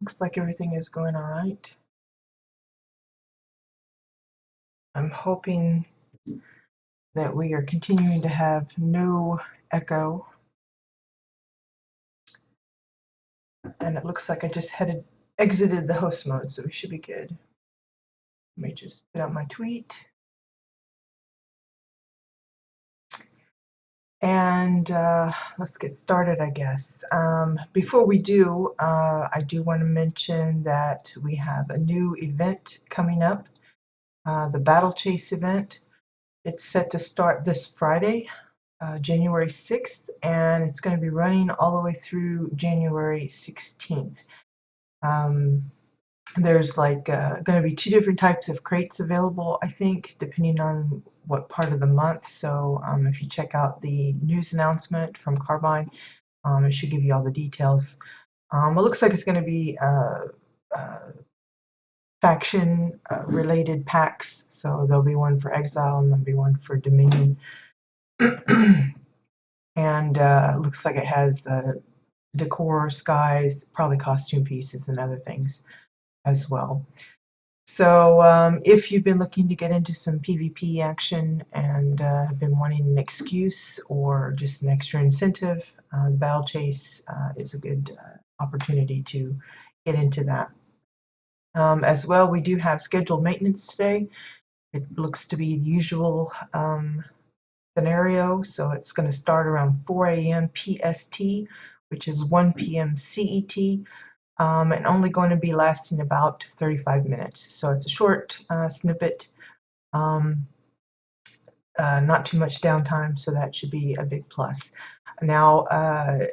Looks like everything is going all right. I'm hoping that we are continuing to have no echo. And it looks like I just exited the host mode, so we should be good. Let me just put out my tweet. And let's get started, I guess. Before we do, I do want to mention that we have a new event coming up, the Battle Chase event. It's set to start this Friday, January 6th, and it's going to be running all the way through January 16th. There's like going to be 2 different types of crates available, I think, depending on what part of the month. So if you check out the news announcement from Carbine, it should give you all the details. It looks like it's going to be faction related packs. So there'll be one for Exile and there'll be one for Dominion. And it looks like it has decor, skies, probably costume pieces and other things as well. So if you've been looking to get into some PvP action and have been wanting an excuse or just an extra incentive, the Battle Chase is a good opportunity to get into that. As well, we do have scheduled maintenance today. It looks to be the usual scenario, so it's going to start around 4 a.m. PST, which is 1 p.m. CET. And only going to be lasting about 35 minutes. So it's a short snippet, not too much downtime, so that should be a big plus. Now,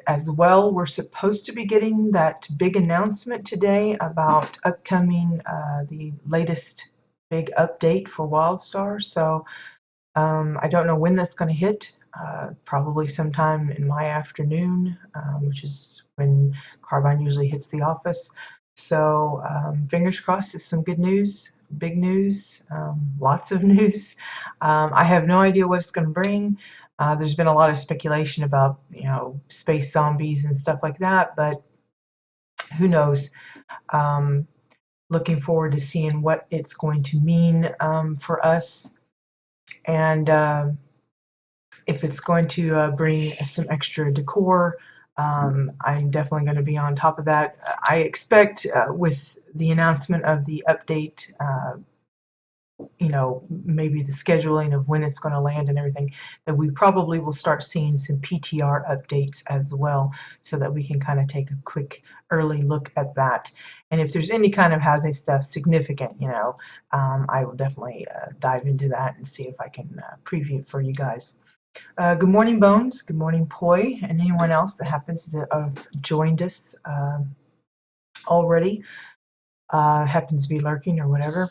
as well, we're supposed to be getting that big announcement today about upcoming, the latest big update for WildStar. So I don't know when that's going to hit. Probably sometime in my afternoon, which is when Carbine usually hits the office. So fingers crossed, it's some good news, big news, lots of news. I have no idea what it's going to bring. There's been a lot of speculation about, space zombies and stuff like that, but who knows? Looking forward to seeing what it's going to mean for us. And if it's going to bring some extra decor, I'm definitely going to be on top of that. I expect with the announcement of the update, maybe the scheduling of when it's going to land and everything, that we probably will start seeing some PTR updates as well, so that we can kind of take a quick early look at that. And if there's any kind of housing stuff significant, I will definitely dive into that and see if I can preview it for you guys. Good morning, Bones. Good morning, Poi, and anyone else that happens to have joined us already, happens to be lurking or whatever.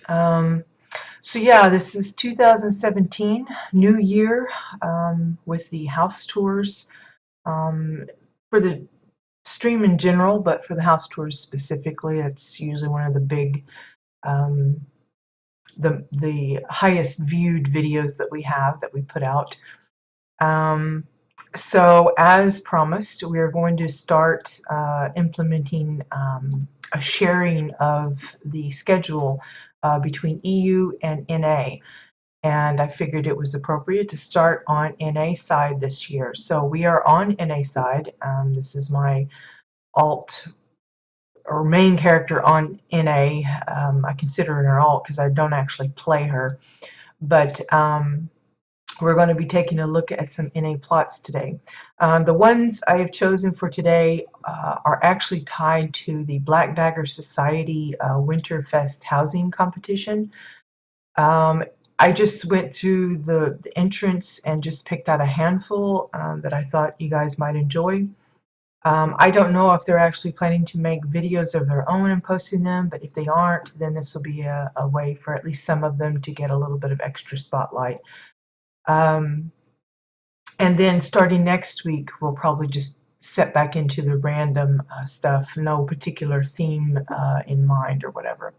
So yeah, this is 2017, new year, with the house tours, for the stream in general, but for the house tours specifically, it's usually one of the big, the highest viewed videos that we have, that we put out. So as promised, we are going to start implementing a sharing of the schedule between EU and NA. And I figured it was appropriate to start on NA side this year. So we are on NA side. This is my alt or main character on NA. I consider her an alt because I don't actually play her. But we're going to be taking a look at some NA plots today. The ones I have chosen for today are actually tied to the Black Dagger Society Winterfest housing competition. I just went through the entrance and just picked out a handful that I thought you guys might enjoy. I don't know if they're actually planning to make videos of their own and posting them, but if they aren't, then this will be a way for at least some of them to get a little bit of extra spotlight. And then starting next week, we'll probably just set back into the random stuff, no particular theme in mind or whatever.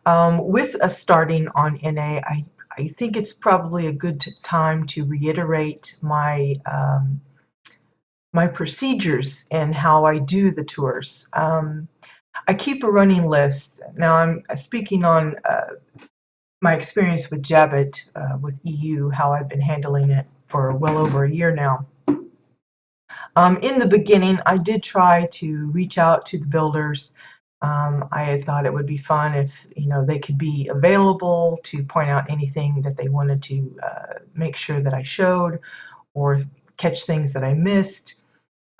With us starting on NA, I think it's probably a good time to reiterate my my procedures and how I do the tours. I keep a running list. Now I'm speaking on my experience with Jabit with EU, how I've been handling it for well over a year now. In the beginning, I did try to reach out to the builders. I had thought it would be fun if they could be available to point out anything that they wanted to make sure that I showed, or catch things that I missed.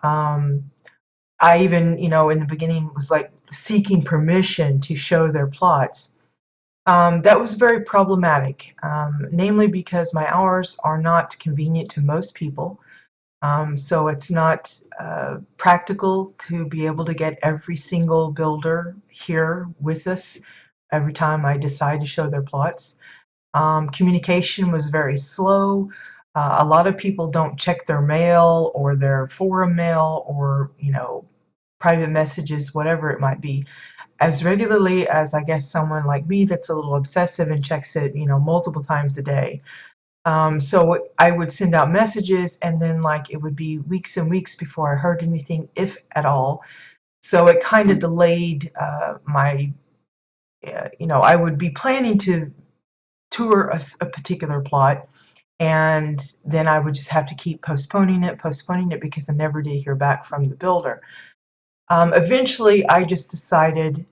I even, in the beginning was like seeking permission to show their plots. That was very problematic, namely because my hours are not convenient to most people. So it's not practical to be able to get every single builder here with us every time I decide to show their plots. Communication was very slow. A lot of people don't check their mail or their forum mail or, private messages, whatever it might be, as regularly as I guess someone like me that's a little obsessive and checks it, multiple times a day. So I would send out messages, and then like it would be weeks and weeks before I heard anything, if at all. So it kind of delayed my, I would be planning to tour a particular plot, and then I would just have to keep postponing it because I never did hear back from the builder. Eventually, I just decided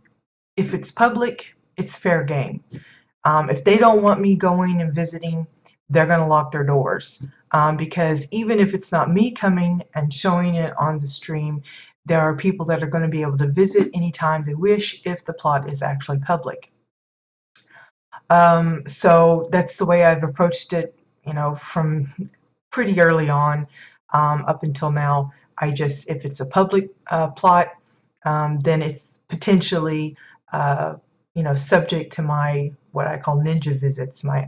if it's public, it's fair game. If they don't want me going and visiting, they're going to lock their doors. Because even if it's not me coming and showing it on the stream, there are people that are going to be able to visit anytime they wish if the plot is actually public. So that's the way I've approached it, from pretty early on up until now. If it's a public plot, then it's potentially, subject to my, what I call ninja visits, my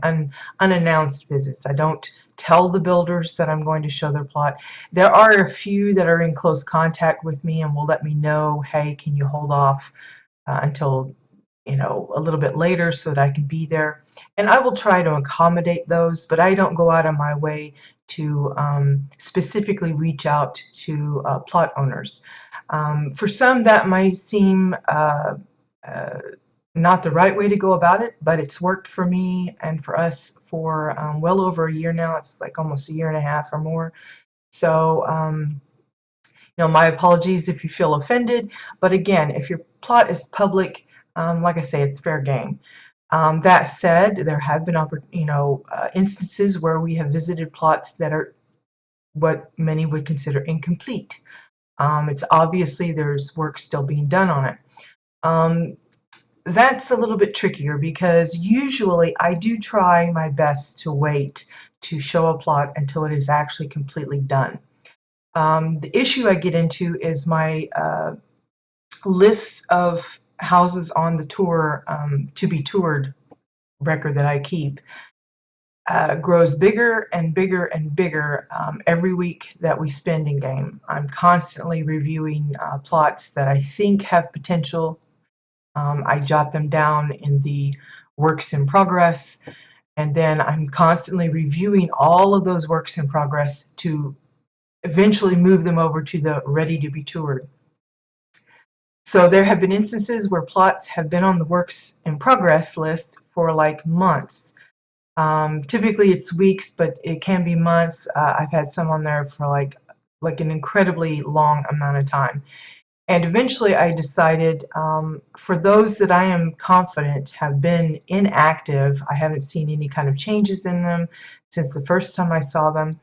unannounced visits. I don't tell the builders that I'm going to show their plot. There are a few that are in close contact with me and will let me know, hey, can you hold off until a little bit later so that I can be there. And I will try to accommodate those, but I don't go out of my way to specifically reach out to plot owners. For some, that might seem not the right way to go about it, but it's worked for me and for us for well over a year now. It's like almost a year and a half or more. So, my apologies if you feel offended, but again, if your plot is public, like I say, it's fair game. That said, there have been instances where we have visited plots that are what many would consider incomplete. It's obviously there's work still being done on it. That's a little bit trickier because usually I do try my best to wait to show a plot until it is actually completely done. The issue I get into is my lists of houses on the tour to be toured record that I keep grows bigger and bigger and bigger every week that we spend in game. I'm constantly reviewing plots that I think have potential. I jot them down in the works in progress, and then I'm constantly reviewing all of those works in progress to eventually move them over to the ready to be toured. So there have been instances where plots have been on the works in progress list for like months. Typically it's weeks, but it can be months. I've had some on there for like an incredibly long amount of time. And eventually I decided for those that I am confident have been inactive, I haven't seen any kind of changes in them since the first time I saw them,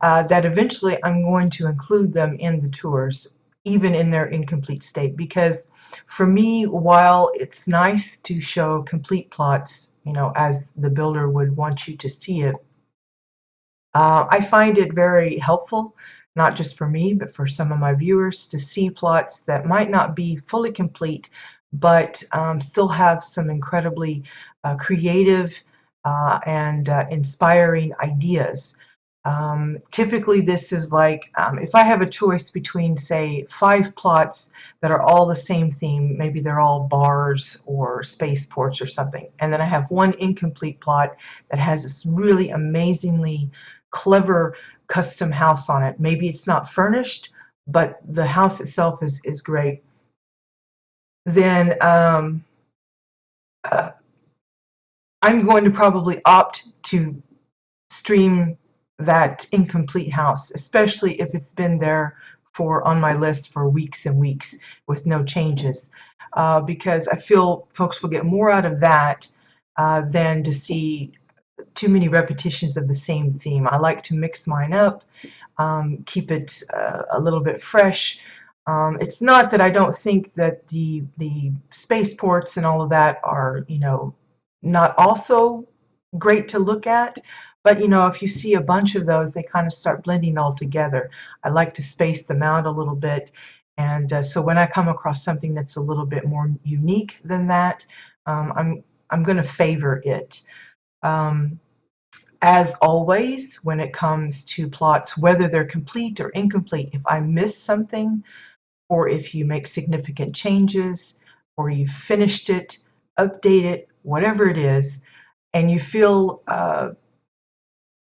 that eventually I'm going to include them in the tours, even in their incomplete state. Because for me, while it's nice to show complete plots, as the builder would want you to see it, I find it very helpful, not just for me, but for some of my viewers, to see plots that might not be fully complete, but still have some incredibly creative and inspiring ideas. Typically, this is like if I have a choice between, say, 5 plots that are all the same theme, maybe they're all bars or spaceports or something, and then I have one incomplete plot that has this really amazingly clever custom house on it. Maybe it's not furnished, but the house itself is great. Then uh, I'm going to probably opt to stream that incomplete house, especially if it's been there for on my list for weeks and weeks with no changes, because I feel folks will get more out of that than to see too many repetitions of the same theme. I like to mix mine up, keep it a little bit fresh. It's not that I don't think that the spaceports and all of that are, not also great to look at, but if you see a bunch of those, they kind of start blending all together. I like to space them out a little bit, and so when I come across something that's a little bit more unique than that, I'm going to favor it. Um, as always, when it comes to plots, whether they're complete or incomplete, if I miss something, or if you make significant changes, or you've finished it, update it, whatever it is, and you feel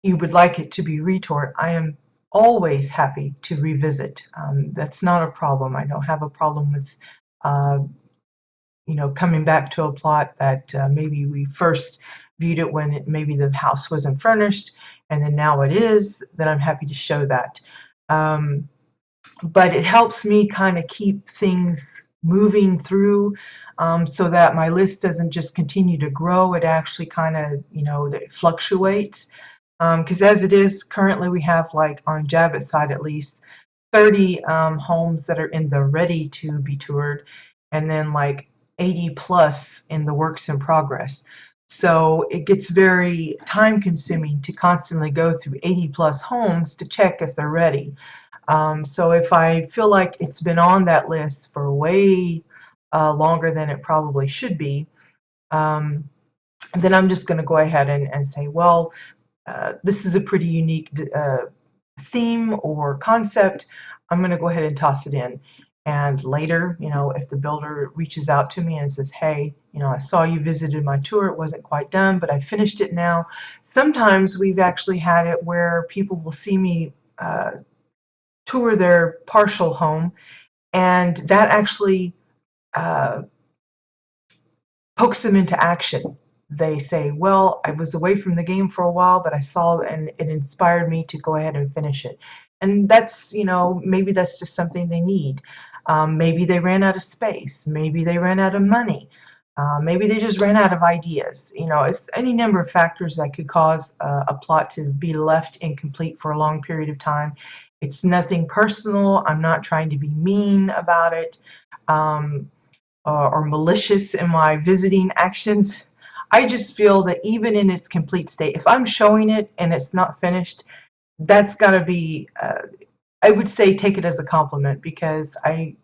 you would like it to be retoured, I am always happy to revisit. That's not a problem. I don't have a problem with uh, coming back to a plot that maybe we first viewed it when maybe the house wasn't furnished, and then now it is, then I'm happy to show that. Um, but it helps me kind of keep things moving through, so that my list doesn't just continue to grow. It actually kind of, it fluctuates. Because as it is currently, we have, like on Javits side at least, 30 homes that are in the ready to be toured, and then like 80 plus in the works in progress. So it gets very time consuming to constantly go through 80 plus homes to check if they're ready. So if I feel like it's been on that list for way longer than it probably should be, um, then I'm just going to go ahead and say, well, this is a pretty unique theme or concept. I'm going to go ahead and toss it in. And later, if the builder reaches out to me and says, hey, I saw you visited my tour, it wasn't quite done, but I finished it now. Sometimes we've actually had it where people will see me tour their partial home, and that actually uh, pokes them into action. They say, well, I was away from the game for a while, but I saw and it inspired me to go ahead and finish it. And that's, maybe that's just something they need. Maybe they ran out of space. Maybe they ran out of money. Maybe they just ran out of ideas. It's any number of factors that could cause a plot to be left incomplete for a long period of time. It's nothing personal. I'm not trying to be mean about it. Or malicious in my visiting actions. I just feel that even in its complete state, if I'm showing it and it's not finished, that's got to be, I would say, take it as a compliment, because I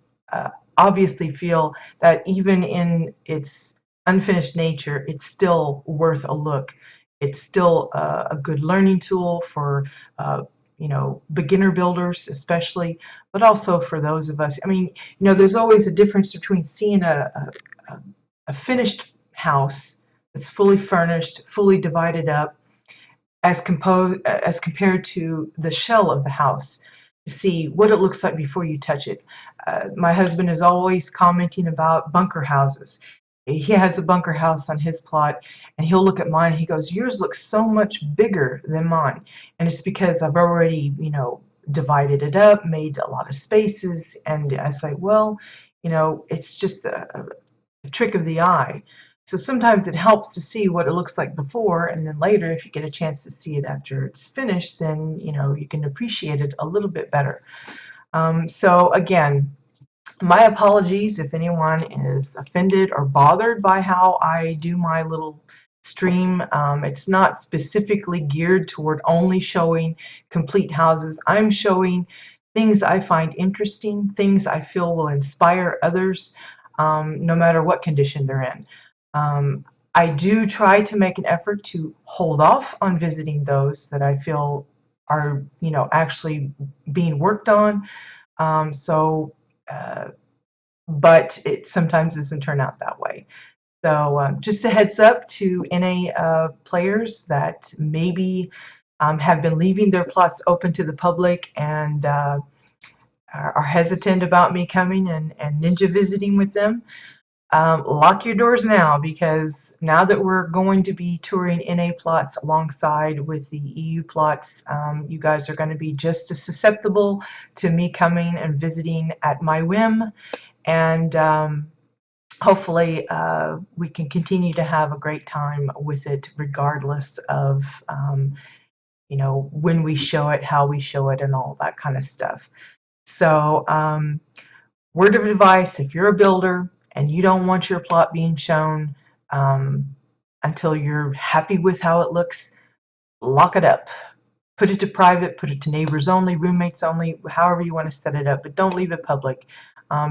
obviously feel that even in its unfinished nature, it's still worth a look. It's still a good learning tool for beginner builders especially, but also for those of us. I mean, there's always a difference between seeing a finished house that's fully furnished, fully divided up, as compared to the shell of the house, to see what it looks like before you touch it. My husband is always commenting about bunker houses. He has a bunker house on his plot, and he'll look at mine and he goes, yours looks so much bigger than mine. And it's because I've already, divided it up, made a lot of spaces, and I say, well, it's just a trick of the eye. So sometimes it helps to see what it looks like before, and then later, if you get a chance to see it after it's finished, then you can appreciate it a little bit better. So again, my apologies if anyone is offended or bothered by how I do my little stream. It's not specifically geared toward only showing complete houses. I'm showing things I find interesting, things I feel will inspire others, no matter what condition they're in. I do try to make an effort to hold off on visiting those that I feel are, actually being worked on. So, but it sometimes doesn't turn out that way. So just a heads up to NA players that maybe have been leaving their plots open to the public and are hesitant about me coming and ninja visiting with them. Lock your doors now, because now that we're going to be touring NA plots alongside with the EU plots, you guys are going to be just as susceptible to me coming and visiting at my whim. And hopefully we can continue to have a great time with it, regardless of you know, when we show it, how we show it, and all that kind of stuff. So word of advice: if you're a builder and you don't want your plot being shown until you're happy with how it looks, lock it up. Put it to private, put it to neighbors only, roommates only, however you want to set it up, but don't leave it public,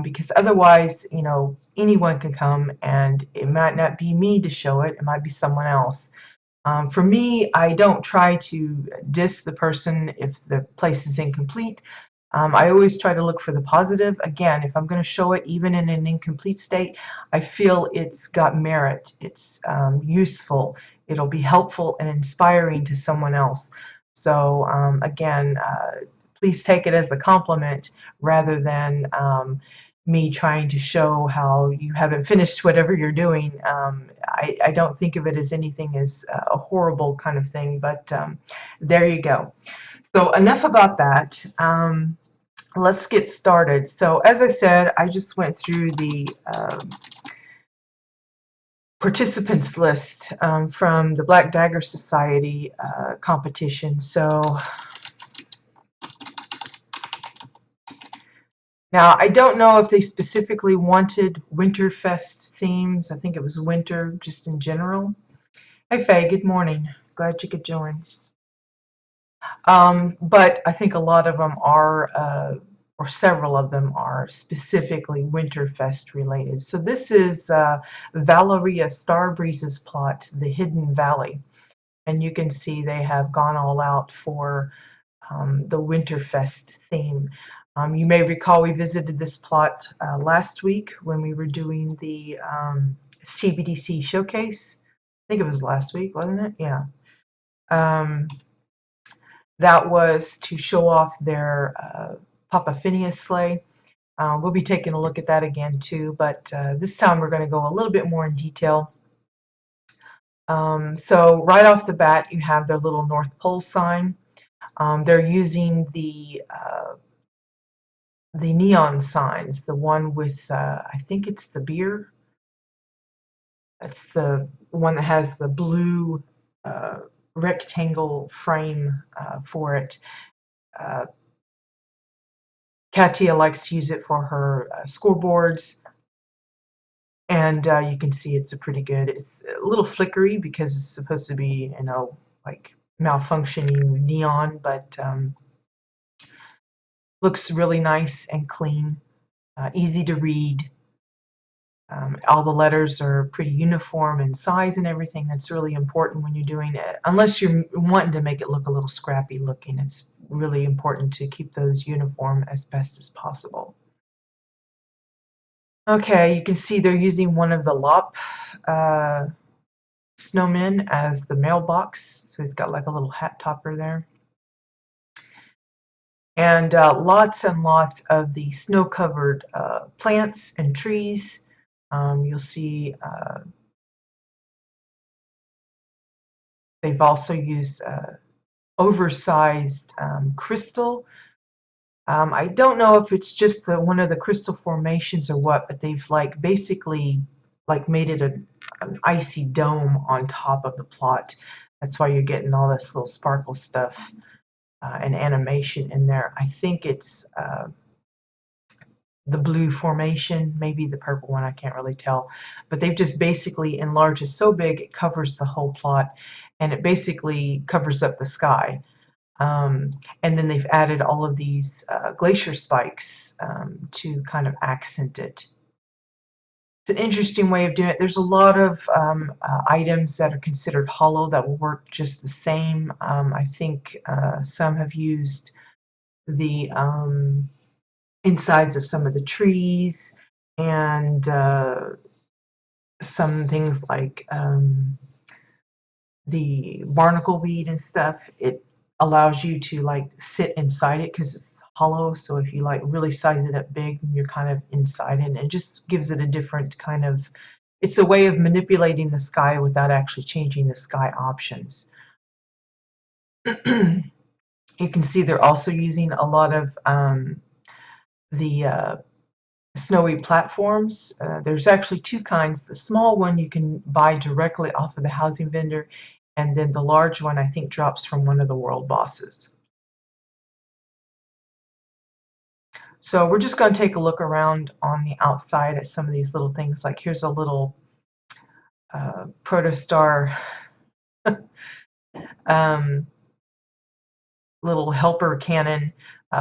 because otherwise, you know, anyone can come, and it might not be me to show it, it might be someone else. For me, I don't try to diss the person if the place is incomplete. I always try to look for the positive. Again, if I'm going to show it even in an incomplete state, I feel it's got merit, it's useful, it'll be helpful and inspiring to someone else. So again, please take it as a compliment rather than me trying to show how you haven't finished whatever you're doing. I don't think of it as anything as a horrible kind of thing, but there you go. So enough about that. Let's get started. So as I said, I just went through the participants list from the Black Dagger Society competition. So now I don't know if they specifically wanted Winterfest themes. I think it was winter just in general. Hey Faye, good morning. Glad you could join. But I think a lot of them are, or several of them are specifically Winterfest related. So this is Valeria Starbreeze's plot, The Hidden Valley. And you can see they have gone all out for the Winterfest theme. You may recall we visited this plot last week when we were doing the CBDC showcase. I think it was last week, wasn't it? Yeah. That was to show off their Papa Phineas sleigh. We'll be taking a look at that again too, but this time we're going to go a little bit more in detail. So right off the bat, you have their little North Pole sign. They're using the neon signs, the one with, I think it's the beer. That's the one that has the blue rectangle frame for it. Katia likes to use it for her scoreboards, and you can see it's a pretty good. It's a little flickery because it's supposed to be, you know, like malfunctioning neon, but looks really nice and clean, easy to read. All the letters are pretty uniform in size and everything. That's really important when you're doing it. Unless you're wanting to make it look a little scrappy looking, it's really important to keep those uniform as best as possible. Okay, you can see they're using one of the Lop snowmen as the mailbox. So he's got like a little hat topper there. And lots and lots of the snow-covered plants and trees. You'll see they've also used oversized crystal. I don't know if it's just one of the crystal formations or what, but they've like basically like made it an icy dome on top of the plot. That's why you're getting all this little sparkle stuff and animation in there. I think it's the blue formation, maybe the purple one, I can't really tell. But they've just basically enlarged it so big it covers the whole plot, and it basically covers up the sky. And then they've added all of these glacier spikes to kind of accent it. It's an interesting way of doing it. There's a lot of items that are considered hollow that will work just the same. I think some have used the insides of some of the trees and some things like the barnacle weed and stuff. allows you to like sit inside it because it's hollow. So if you like really size it up big, you're kind of inside it, and it just gives it a different kind of, it's a way of manipulating the sky without actually changing the sky options. You can see they're also using a lot of the snowy platforms. There's actually two kinds. The small one you can buy directly off of the housing vendor, and then the large one I think drops from one of the world bosses. So we're just going to take a look around on the outside at some of these little things. Like here's a little protostar um, little helper cannon.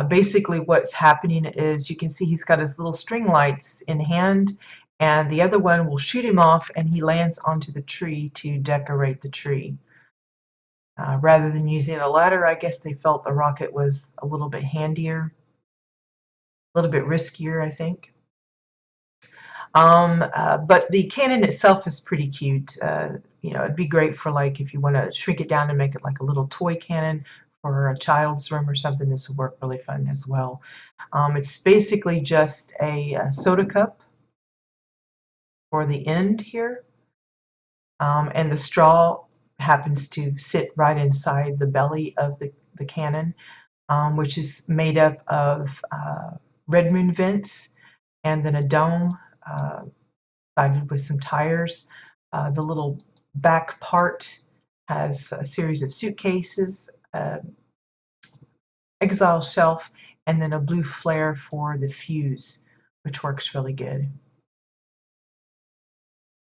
Basically what's happening is you can see he's got his little string lights in hand, and the other one will shoot him off and he lands onto the tree to decorate the tree. Rather than using a ladder, I guess they felt the rocket was a little bit handier, a little bit riskier, I think. But the cannon itself is pretty cute. You know, it'd be great for like if you want to shrink it down and make it like a little toy cannon for a child's room or something. This would work really fun as well. It's basically just a soda cup for the end here, and the straw happens to sit right inside the belly of the cannon, which is made up of red moon vents and then a dome sided with some tires. The little back part has a series of suitcases, exile shelf, and then a blue flare for the fuse, which works really good.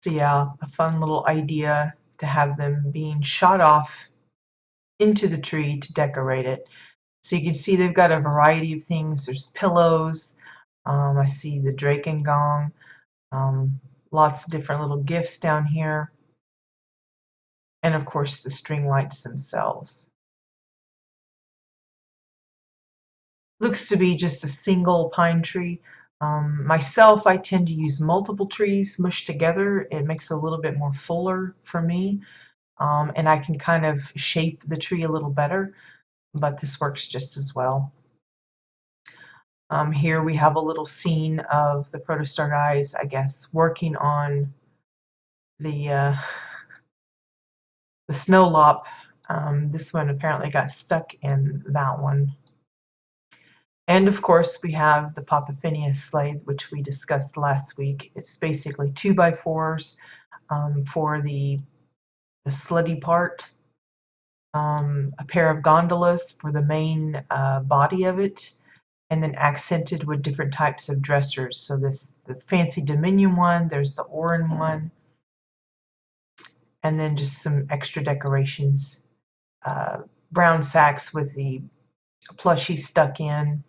So yeah, a fun little idea to have them being shot off into the tree to decorate it. So you can see they've got a variety of things. There's pillows. I see the Draken Gong. Lots of different little gifts down here. And of course the string lights themselves. Looks to be just a single pine tree. Myself, I tend to use multiple trees mushed together. It makes it a little bit more fuller for me, and I can kind of shape the tree a little better, but this works just as well. Here we have a little scene of the protostar guys, I guess, working on the snow lop. This one apparently got stuck in that one. And of course, we have the Papa Phineas sleigh, which we discussed last week. It's basically 2x4s for the slutty part, a pair of gondolas for the main body of it, and then accented with different types of dressers. So the fancy Dominion one, there's the Orin one, and then just some extra decorations. Brown sacks with the plushie stuck in.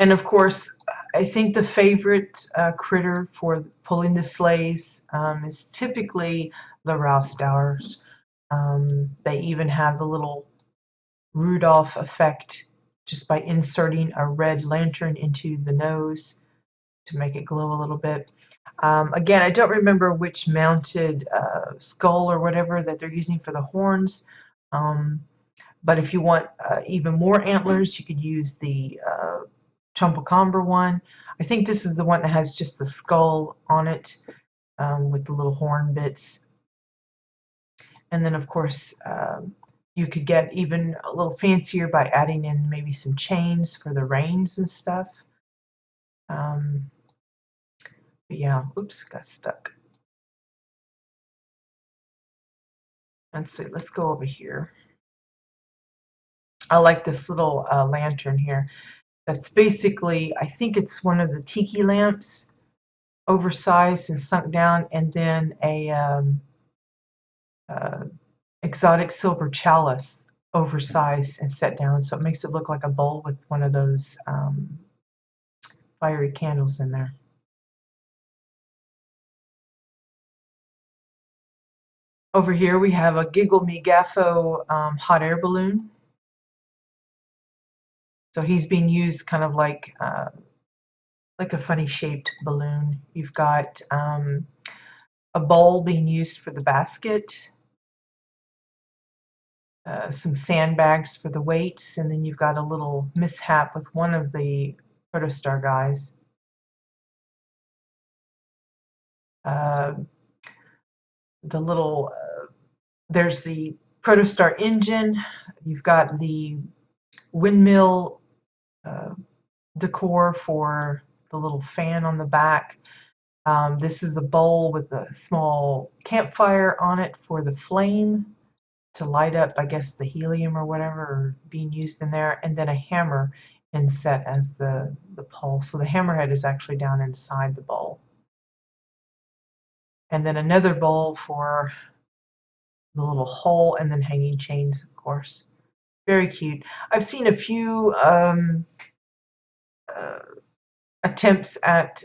And of course, I think the favorite critter for pulling the sleighs is typically the WildStars. They even have the little Rudolph effect just by inserting a red lantern into the nose to make it glow a little bit. Again, I don't remember which mounted skull or whatever that they're using for the horns. But if you want even more antlers, you could use the Chumpacabra one. I think this is the one that has just the skull on it with the little horn bits. And then, of course, you could get even a little fancier by adding in maybe some chains for the reins and stuff. Yeah, oops, got stuck. Let's see, let's go over here. I like this little lantern here. That's basically, I think it's one of the tiki lamps, oversized and sunk down, and then a exotic silver chalice, oversized and set down. So it makes it look like a bowl with one of those fiery candles in there. Over here we have a Giggle Me Gaffo hot air balloon. So he's being used kind of like a funny shaped balloon. You've got a bowl being used for the basket. some sandbags for the weights, and then you've got a little mishap with one of the Protostar guys. Uh, the little there's the Protostar engine. You've got the windmill decor for the little fan on the back. This is a bowl with a small campfire on it for the flame to light up, I guess, the helium or whatever being used in there, and then a hammer inset as the pole. So the hammerhead is actually down inside the bowl. And then another bowl for the little hole, and then hanging chains, of course. Very cute. I've seen a few uh, attempts at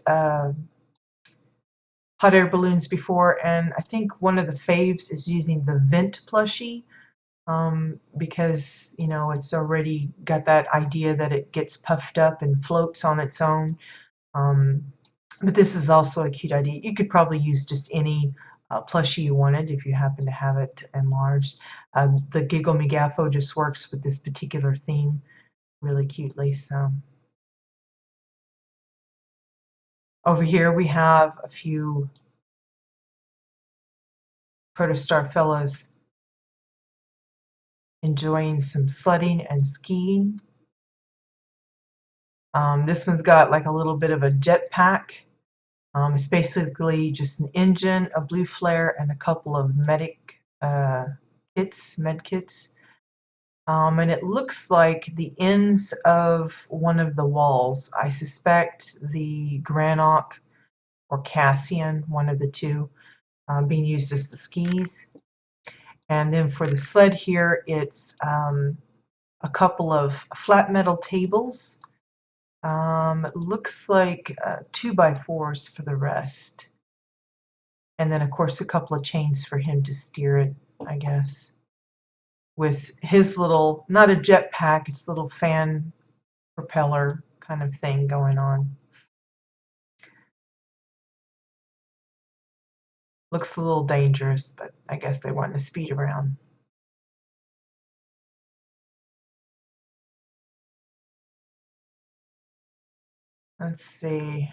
hot air balloons before, and I think one of the faves is using the vent plushie, because it's already got that idea that it gets puffed up and floats on its own. But this is also a cute idea. You could probably use just any plushie you wanted if you happen to have it enlarged. The Giggle Me Gaffo just works with this particular theme really cutely. So over here we have a few Protostar fellows enjoying some sledding and skiing. This one's got like a little bit of a jetpack. It's basically just an engine, a blue flare, and a couple of med kits. And it looks like the ends of one of the walls. I suspect the Granok or Cassian, one of the two, being used as the skis. And then for the sled here, it's a couple of flat metal tables. It looks like 2x4s for the rest. And then, of course, a couple of chains for him to steer it, I guess. With his little, not a jetpack, it's a little fan propeller kind of thing going on. Looks a little dangerous, but I guess they want to speed around. Let's see.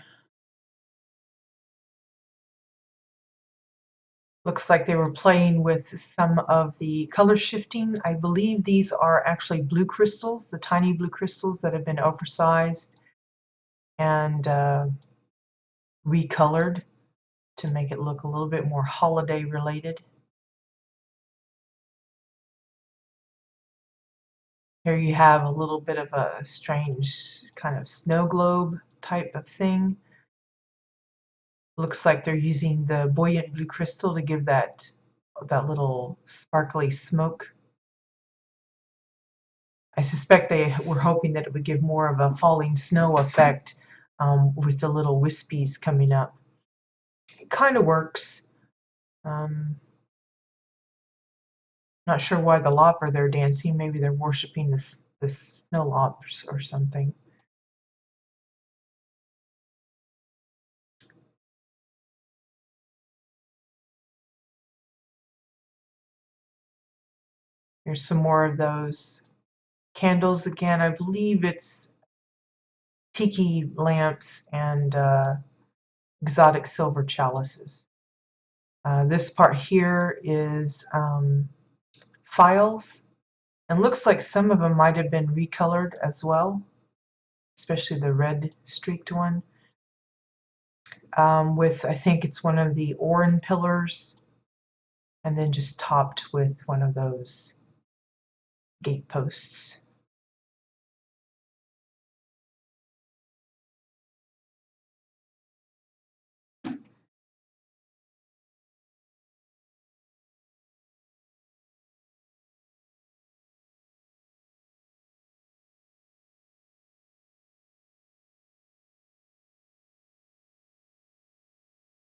Looks like they were playing with some of the color shifting. I believe these are actually blue crystals, the tiny blue crystals that have been oversized and recolored to make it look a little bit more holiday related. Here you have a little bit of a strange kind of snow globe type of thing. Looks like they're using the buoyant blue crystal to give that little sparkly smoke. I suspect they were hoping that it would give more of a falling snow effect with the little wispies coming up. It kind of works. Not sure why the lop are there dancing. Maybe they're worshiping this snow lop or something. Here's some more of those candles again. I believe it's tiki lamps and exotic silver chalices. This part here is files, and looks like some of them might have been recolored as well, especially the red streaked one. With, I think it's one of the Orin pillars, and then just topped with one of those gate posts.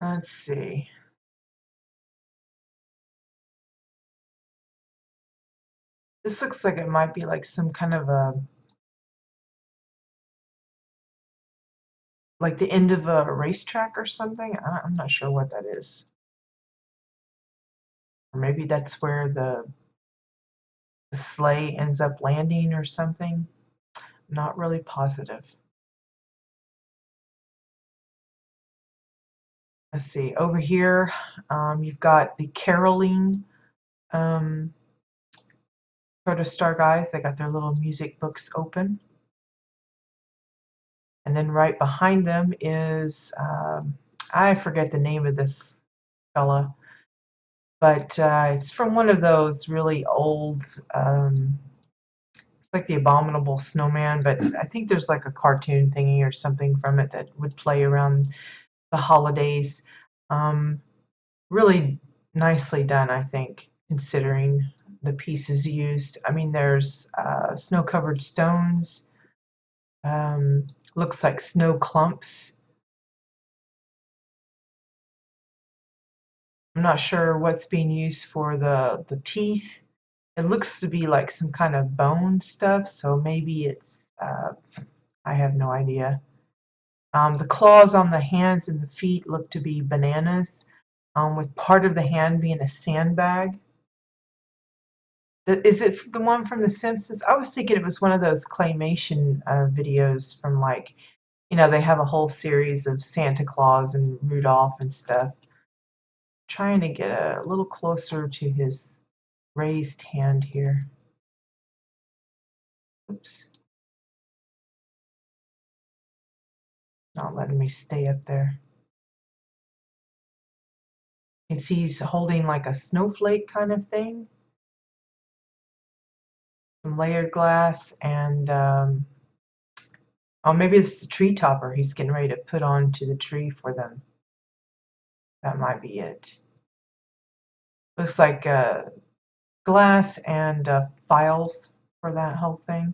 Let's see. This looks like it might be like some kind of like the end of a racetrack or something. I'm not sure what that is. Or maybe that's where the the sleigh ends up landing or something. Not really positive. Let's see, over here you've got the caroling protostar guys. They got their little music books open. And then right behind them is, I forget the name of this fella, but it's from one of those really old, it's like the Abominable Snowman, but I think there's like a cartoon thingy or something from it that would play around the holidays. Really nicely done, I think, considering the pieces used. I mean, there's snow-covered stones, looks like snow clumps. I'm not sure what's being used for the teeth. It looks to be like some kind of bone stuff, so maybe it's, I have no idea. The claws on the hands and the feet look to be bananas, with part of the hand being a sandbag. Is it the one from The Simpsons? I was thinking it was one of those claymation videos from, like, they have a whole series of Santa Claus and Rudolph and stuff. Trying to get a little closer to his raised hand here. Oops. Not letting me stay up there. You can see he's holding like a snowflake kind of thing. Some layered glass and, oh, maybe it's the tree topper he's getting ready to put onto the tree for them. That might be it. Looks like glass and files for that whole thing.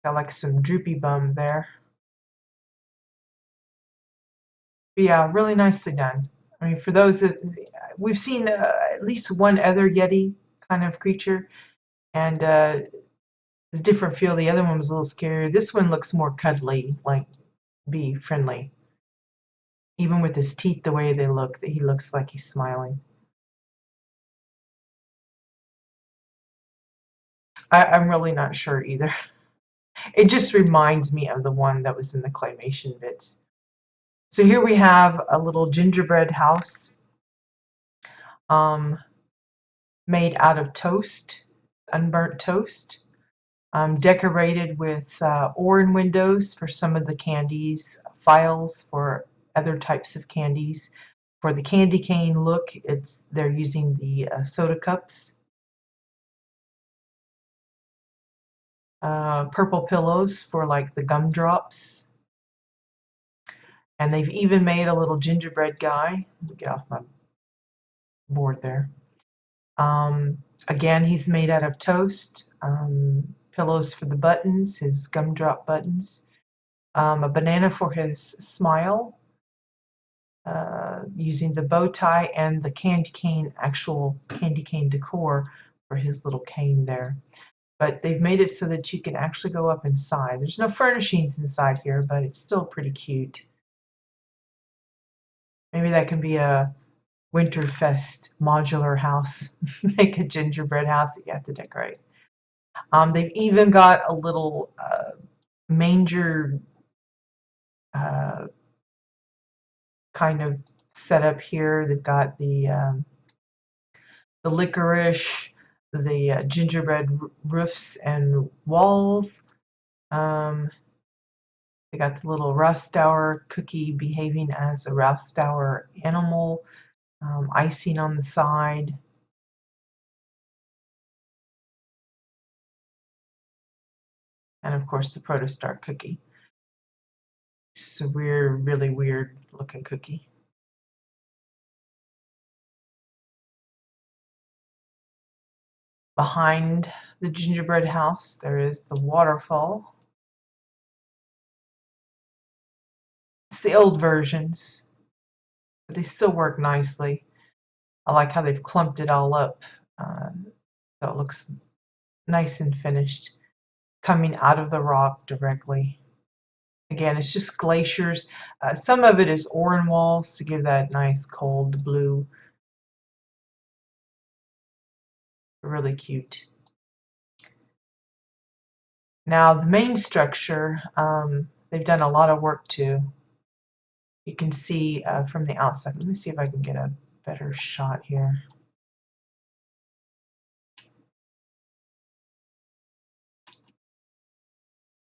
Got like some droopy bum there. But yeah, really nicely done. I mean, for those that we've seen at least one other Yeti kind of creature, and it's a different feel. The other one was a little scarier. This one looks more cuddly, like bee friendly. Even with his teeth, the way they look, he looks like he's smiling. I'm really not sure either. It just reminds me of the one that was in the claymation bits. So here we have a little gingerbread house made out of toast, unburnt toast, decorated with Orin windows for some of the candies, files for other types of candies. For the candy cane look, they're using the soda cups. Purple pillows for like the gumdrops. And they've even made a little gingerbread guy. Let me get off my board there. Again, he's made out of toast. Pillows for the buttons, his gumdrop buttons. A banana for his smile. Using the bow tie and the actual candy cane decor for his little cane there. But they've made it so that you can actually go up inside. There's no furnishings inside here, but it's still pretty cute. Maybe that can be a Winterfest modular house. Make a gingerbread house that you have to decorate. They've even got a little manger kind of setup here. They've got the licorice, the gingerbread roofs and walls. They got the little WildStar cookie behaving as a WildStar animal, icing on the side. And of course the protostar cookie. It's a weird, really weird looking cookie. Behind the gingerbread house, there is the waterfall. It's the old versions, but they still work nicely. I like how they've clumped it all up, so it looks nice and finished, coming out of the rock directly. Again, it's just glaciers. Some of it is Oran walls to give that nice cold blue. Really cute. Now the main structure, they've done a lot of work to. You can see from the outside. Let me see if I can get a better shot here.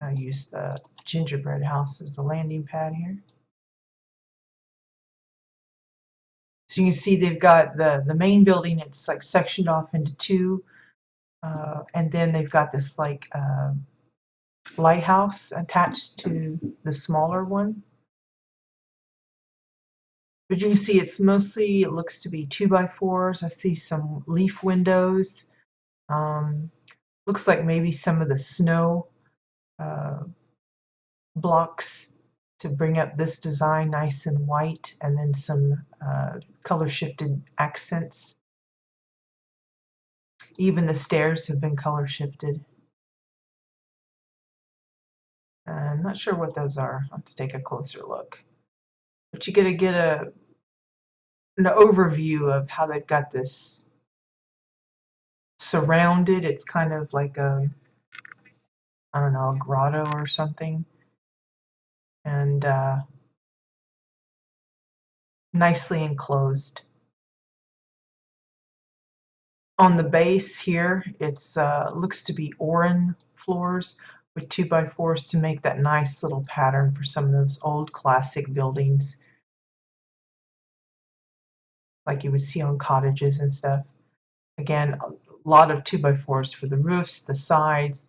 I use the gingerbread house as the landing pad here. So you can see they've got the main building. It's like sectioned off into two, and then they've got this like lighthouse attached to the smaller one. But you can see it's mostly, it looks to be 2x4s. I see some leaf windows. Looks like maybe some of the snow uh, blocks to bring up this design nice and white, and then some color shifted accents. Even the stairs have been color shifted. I'm not sure what those are. I'll have to take a closer look. But you get to get an overview of how they've got this surrounded. It's kind of like a, I don't know, a grotto or something. And nicely enclosed. On the base here, it's looks to be Oran floors with 2x4s to make that nice little pattern for some of those old classic buildings, like you would see on cottages and stuff. Again, a lot of 2x4s for the roofs, the sides,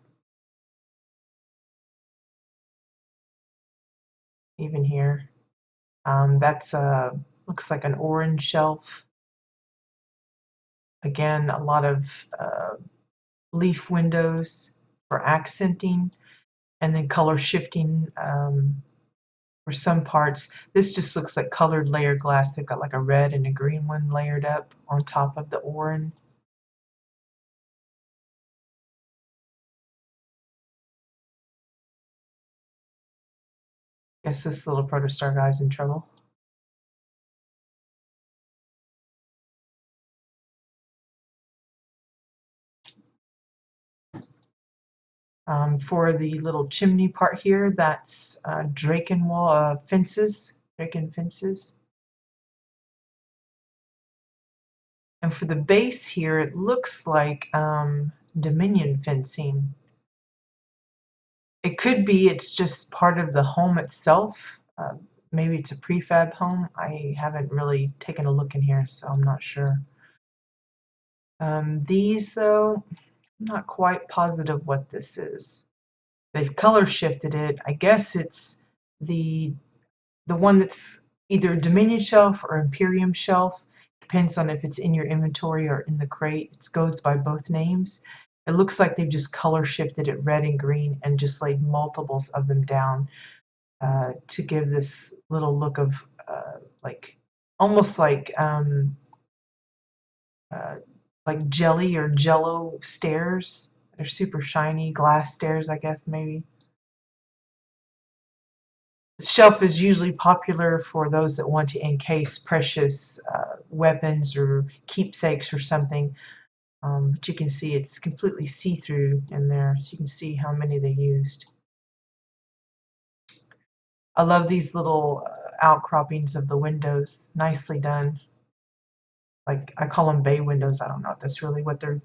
even here. That's looks like an orange shelf. Again, a lot of leaf windows for accenting, and then color shifting for some parts. This just looks like colored layered glass. They've got like a red and a green one layered up on top of the orange. Guess this little protostar guy's in trouble. For the little chimney part here, that's Draken wall fences, Draken fences. And for the base here, it looks like Dominion fencing. It could be it's just part of the home itself. Maybe it's a prefab home. I haven't really taken a look in here, so I'm not sure. These, though, I'm not quite positive what this is. They've color shifted it. I guess it's the one that's either Dominion shelf or Imperium shelf. Depends on if it's in your inventory or in the crate. It goes by both names. It looks like they've just color shifted it red and green and just laid multiples of them down to give this little look of like almost like jelly or jello stairs. They're super shiny glass stairs, I guess, maybe. The shelf is usually popular for those that want to encase precious weapons or keepsakes or something. But you can see it's completely see-through in there, so you can see how many they used. I love these little outcroppings of the windows, nicely done. Like, I call them bay windows. I don't know if that's really what they're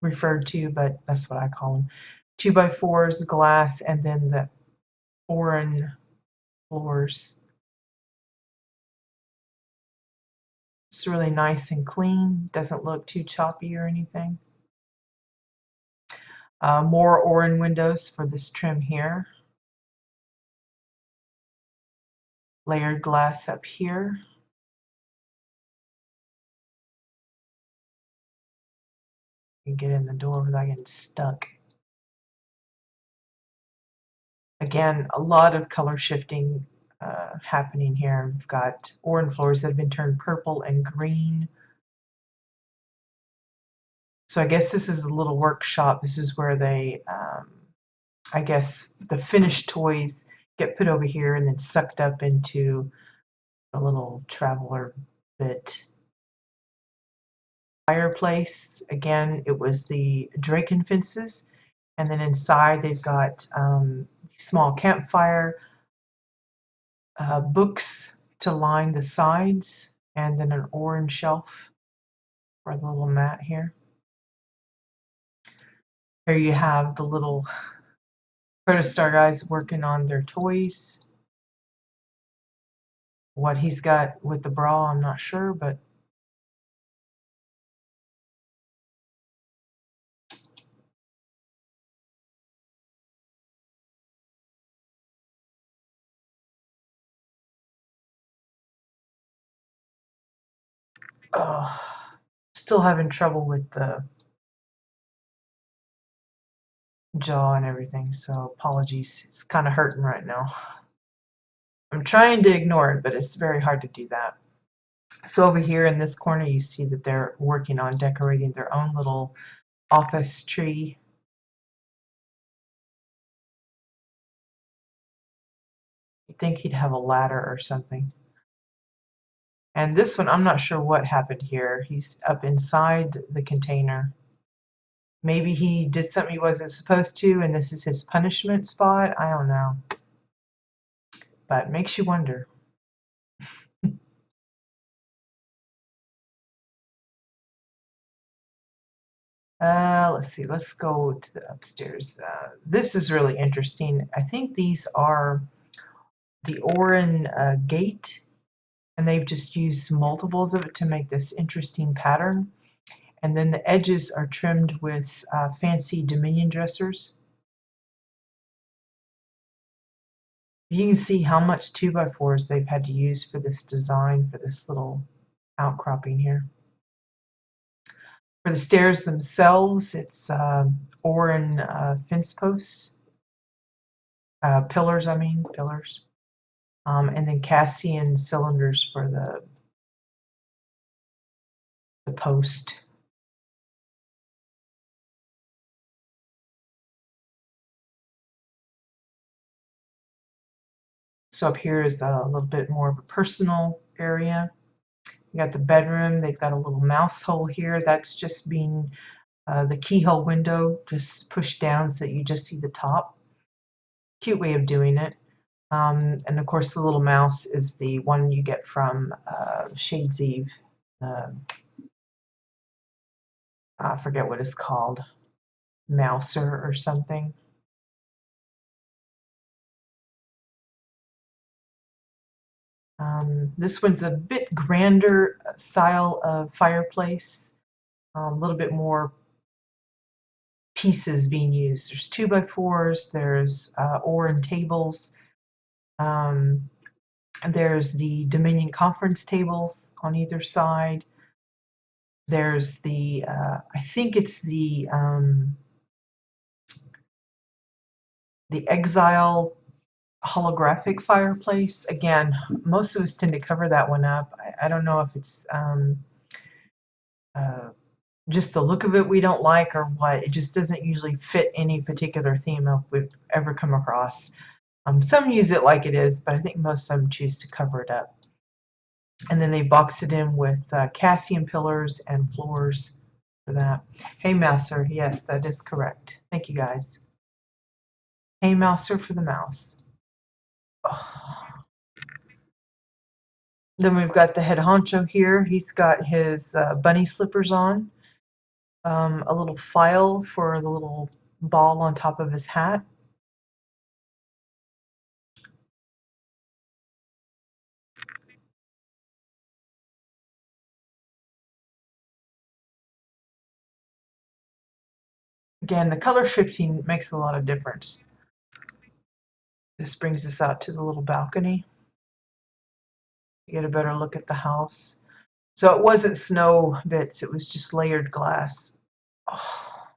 referred to, but that's what I call them. 2x4s, glass, and then the orange floors. It's really nice and clean. Doesn't look too choppy or anything. More orange windows for this trim here. Layered glass up here. You can get in the door without getting stuck. Again, a lot of color shifting happening here. We've got orange floors that have been turned purple and green. So I guess this is a little workshop. This is where they, I guess, the finished toys get put over here and then sucked up into a little traveler bit. Fireplace, again, it was the Draken fences, and then inside they've got small campfire, books to line the sides, and then an orange shelf for the little mat here. Here you have the little WildStar guys working on their toys. What he's got with the bra, I'm not sure, but still having trouble with the jaw and everything, so apologies. It's kind of hurting right now. I'm trying to ignore it, but it's very hard to do that. So over here in this corner, you see that they're working on decorating their own little office tree. You'd think he'd have a ladder or something. And this one, I'm not sure what happened here. He's up inside the container. Maybe he did something he wasn't supposed to, and this is his punishment spot. I don't know. But makes you wonder. Let's see. Let's go to the upstairs. This is really interesting. I think these are the Orin gate, and they've just used multiples of it to make this interesting pattern. And then the edges are trimmed with fancy Dominion dressers. You can see how much 2x4s they've had to use for this design, for this little outcropping here. For the stairs themselves, it's Orin fence posts, pillars, pillars. And then Cassian cylinders for the post. So up here is a little bit more of a personal area. You got the bedroom. They've got a little mouse hole here. That's just being the keyhole window, just pushed down so that you just see the top. Cute way of doing it. And of course, the little mouse is the one you get from Shades Eve. I forget what it's called, Mouser or something. This one's a bit grander style of fireplace, a little bit more pieces being used. There's 2x4s, there's Orin tables, and there's the Dominion conference tables on either side. There's the, I think it's the Exile holographic fireplace. Again, most of us tend to cover that one up. I don't know if it's just the look of it we don't like or what. It just doesn't usually fit any particular theme we've ever come across. Some use it like it is, but I think most of them choose to cover it up. And then they box it in with Cassian pillars and floors for that. Hey Mouser, yes, that is correct. Thank you guys. Hey Mouser for the mouse. Oh. Then we've got the head honcho here. He's got his bunny slippers on. A little file for the little ball on top of his hat. Again, the color shifting makes a lot of difference. This brings us out to the little balcony. You get a better look at the house. So it wasn't snow bits, it was just layered glass. Oh.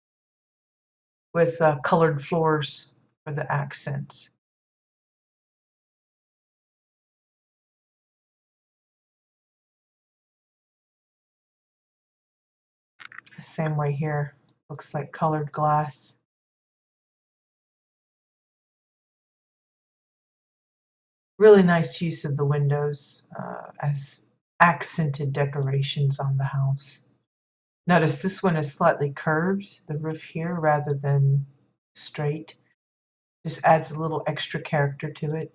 With colored floors for the accents. The same way here, looks like colored glass. Really nice use of the windows as accented decorations on the house. Notice this one is slightly curved, the roof here, rather than straight. Just adds a little extra character to it.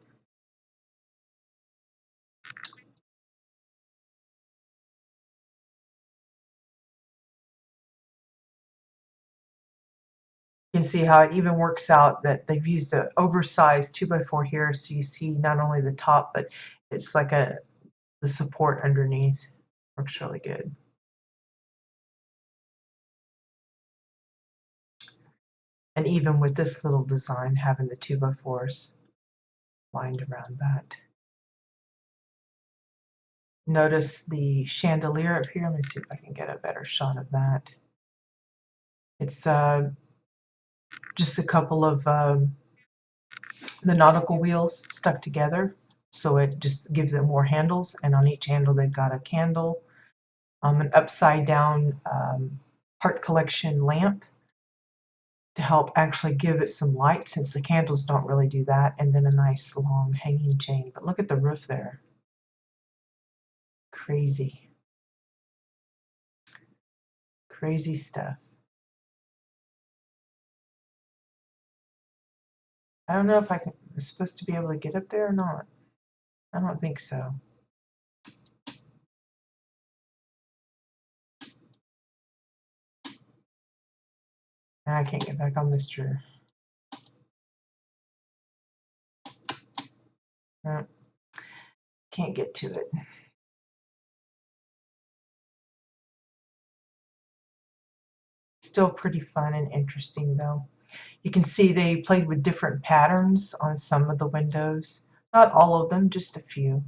You can see how it even works out that they've used an oversized 2x4 here, so you see not only the top, but it's like the support underneath. Works really good. And even with this little design, having the 2x4s lined around that. Notice the chandelier up here. Let me see if I can get a better shot of that. It's just a couple of the nautical wheels stuck together, so it just gives it more handles, and on each handle they've got a candle, an upside down part collection lamp to help actually give it some light, since the candles don't really do that, and then a nice long hanging chain. But look at the roof there. Crazy. Crazy stuff. I don't know if I'm supposed to be able to get up there or not. I don't think so. I can't get back on this tree. No, can't get to it. Still pretty fun and interesting though. You can see they played with different patterns on some of the windows. Not all of them, just a few.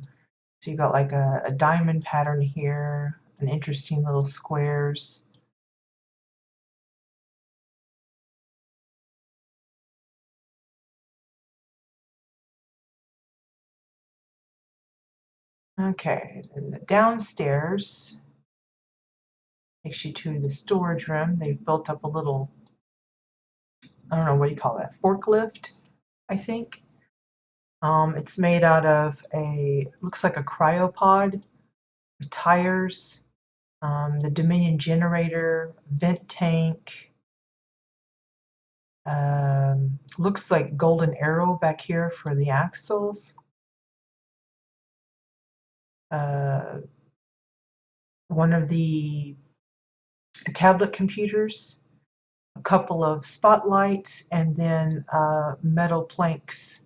So you got like a diamond pattern here, an interesting little squares. Okay, and the downstairs takes you to the storage room. They've built up a little, I don't know, what do you call that? Forklift, I think. It's made out of looks like a cryopod, tires, the Dominion generator, vent tank. Looks like golden arrow back here for the axles. One of the tablet computers, a couple of spotlights, and then metal planks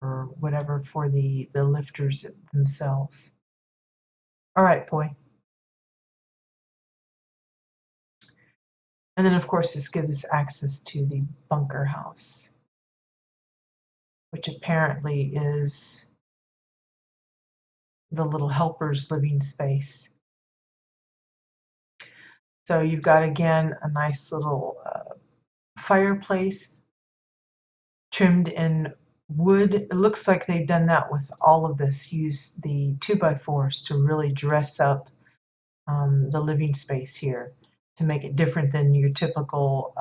or whatever for the lifters themselves. All right, boy. And then, of course, this gives us access to the bunker house, which apparently is the little helper's living space. So you've got, again, a nice little fireplace trimmed in wood. It looks like they've done that with all of this, use the 2x4s to really dress up the living space here to make it different than your typical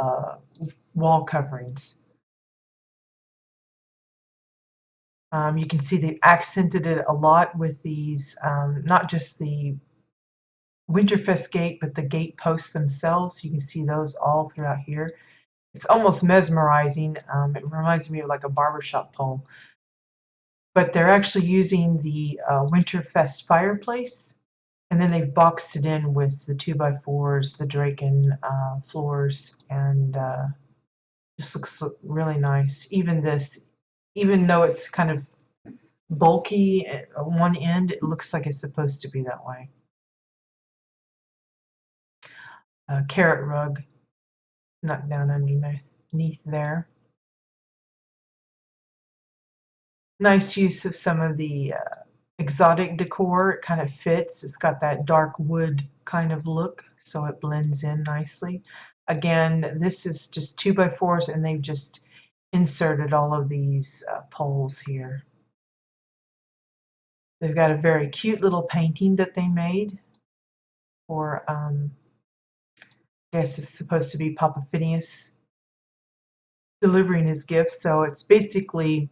wall coverings. You can see they've accented it a lot with these, not just the Winterfest gate, but the gate posts themselves. You can see those all throughout here. It's almost mesmerizing. It reminds me of like a barbershop pole. But they're actually using the Winterfest fireplace, and then they've boxed it in with the 2x4s, the Draken floors, and just looks really nice. Even this, even though it's kind of bulky at one end, it looks like it's supposed to be that way. Carrot rug snuck down underneath there. Nice use of some of the exotic decor. It kind of fits. It's got that dark wood kind of look, so it blends in nicely. Again, this is just 2x4s, and they've just inserted all of these poles here. They've got a very cute little painting that they made for, I guess it's supposed to be Papa Phineas delivering his gifts. So it's basically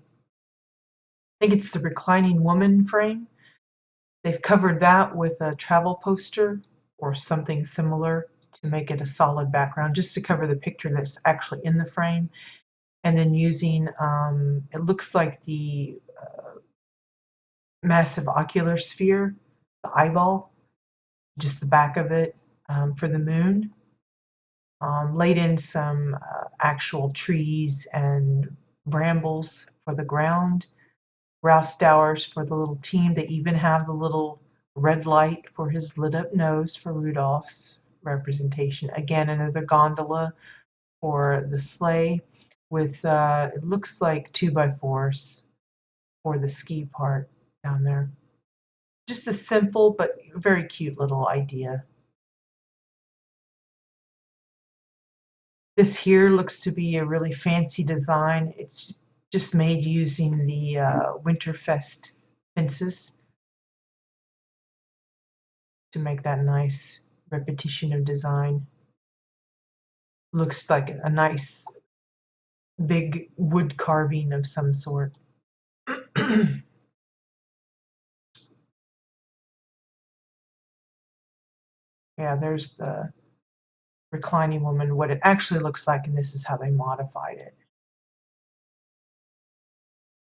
think it's the reclining woman frame. They've covered that with a travel poster or something similar to make it a solid background, just to cover the picture that's actually in the frame. And then using, it looks like the massive ocular sphere, the eyeball, just the back of it for the moon. Laid in some actual trees and brambles for the ground. WildStars for the little team. They even have the little red light for his lit up nose for Rudolph's representation. Again, another gondola for the sleigh with, it looks like 2x4s for the ski part down there. Just a simple but very cute little idea. This here looks to be a really fancy design. It's just made using the Winterfest fences to make that nice repetition of design. Looks like a nice big wood carving of some sort. Yeah, there's the reclining woman, what it actually looks like, and this is how they modified it.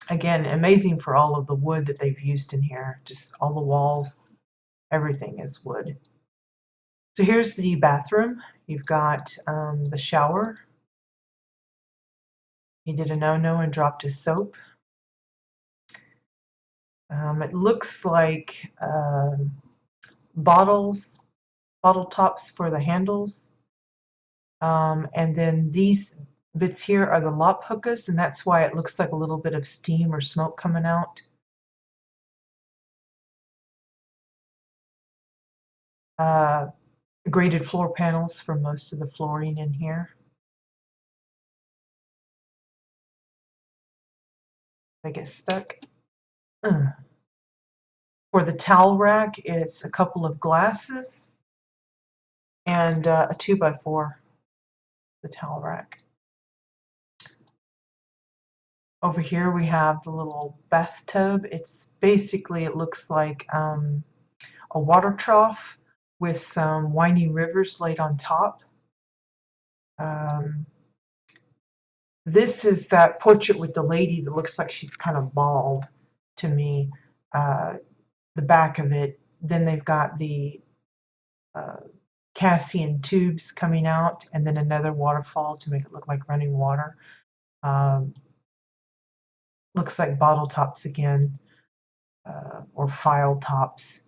Again, amazing for all of the wood that they've used in here. Just all the walls, everything is wood. So here's the bathroom. You've got the shower. He did a no-no and dropped his soap. It looks like bottle tops for the handles. And then these bits here are the lop hookahs, and that's why it looks like a little bit of steam or smoke coming out. Graded floor panels for most of the flooring in here. They get stuck. For the towel rack, it's a couple of glasses and a 2x4, the towel rack. Over here we have the little bathtub. It's basically, it looks like a water trough with some winding rivers laid on top. This is that portrait with the lady that looks like she's kind of bald to me. The back of it. Then they've got the Cassian tubes coming out, and then another waterfall to make it look like running water. Looks like bottle tops again, or file tops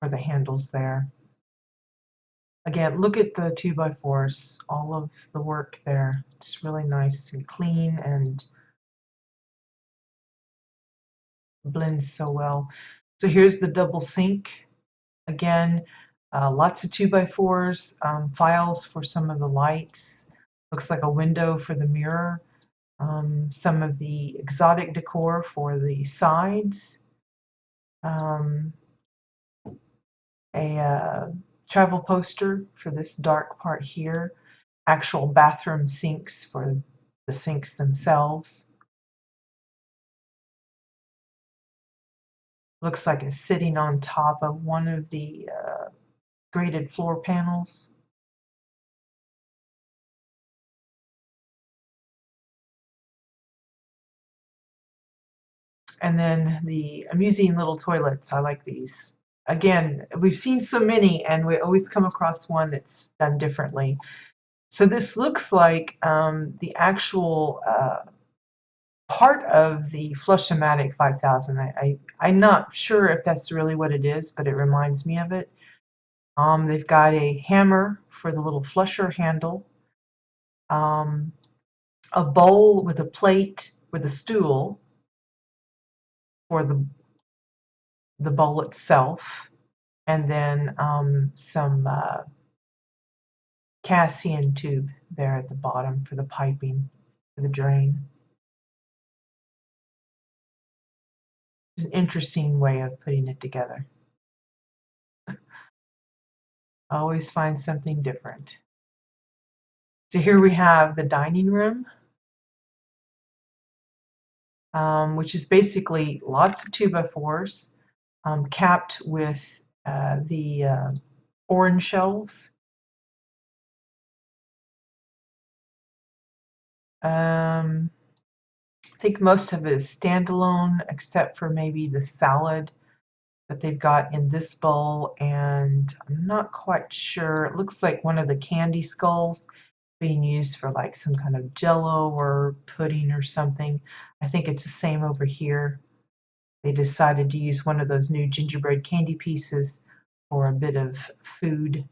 for the handles there. Again, look at the 2x4s, all of the work there. It's really nice and clean and blends so well. So here's the double sink. Again, lots of 2x4s, files for some of the lights. Looks like a window for the mirror. Some of the exotic decor for the sides. A travel poster for this dark part here. Actual bathroom sinks for the sinks themselves. Looks like it's sitting on top of one of the graded floor panels. And then the amusing little toilets. I like these. Again, we've seen so many, and we always come across one that's done differently. So this looks like the actual part of the Flush-O-Matic 5000. I'm not sure if that's really what it is, but it reminds me of it. They've got a hammer for the little flusher handle, a bowl with a plate with a stool for the bowl itself, and then some Cassian tube there at the bottom for the piping for the drain. It's an interesting way of putting it together. Always find something different. So here we have the dining room. which is basically lots of 2x4s capped with the orange shells. I think most of it is standalone, except for maybe the salad that they've got in this bowl, and I'm not quite sure. It looks like one of the candy skulls being used for like some kind of jello or pudding or something. I think it's the same over here. They decided to use one of those new gingerbread candy pieces for a bit of food.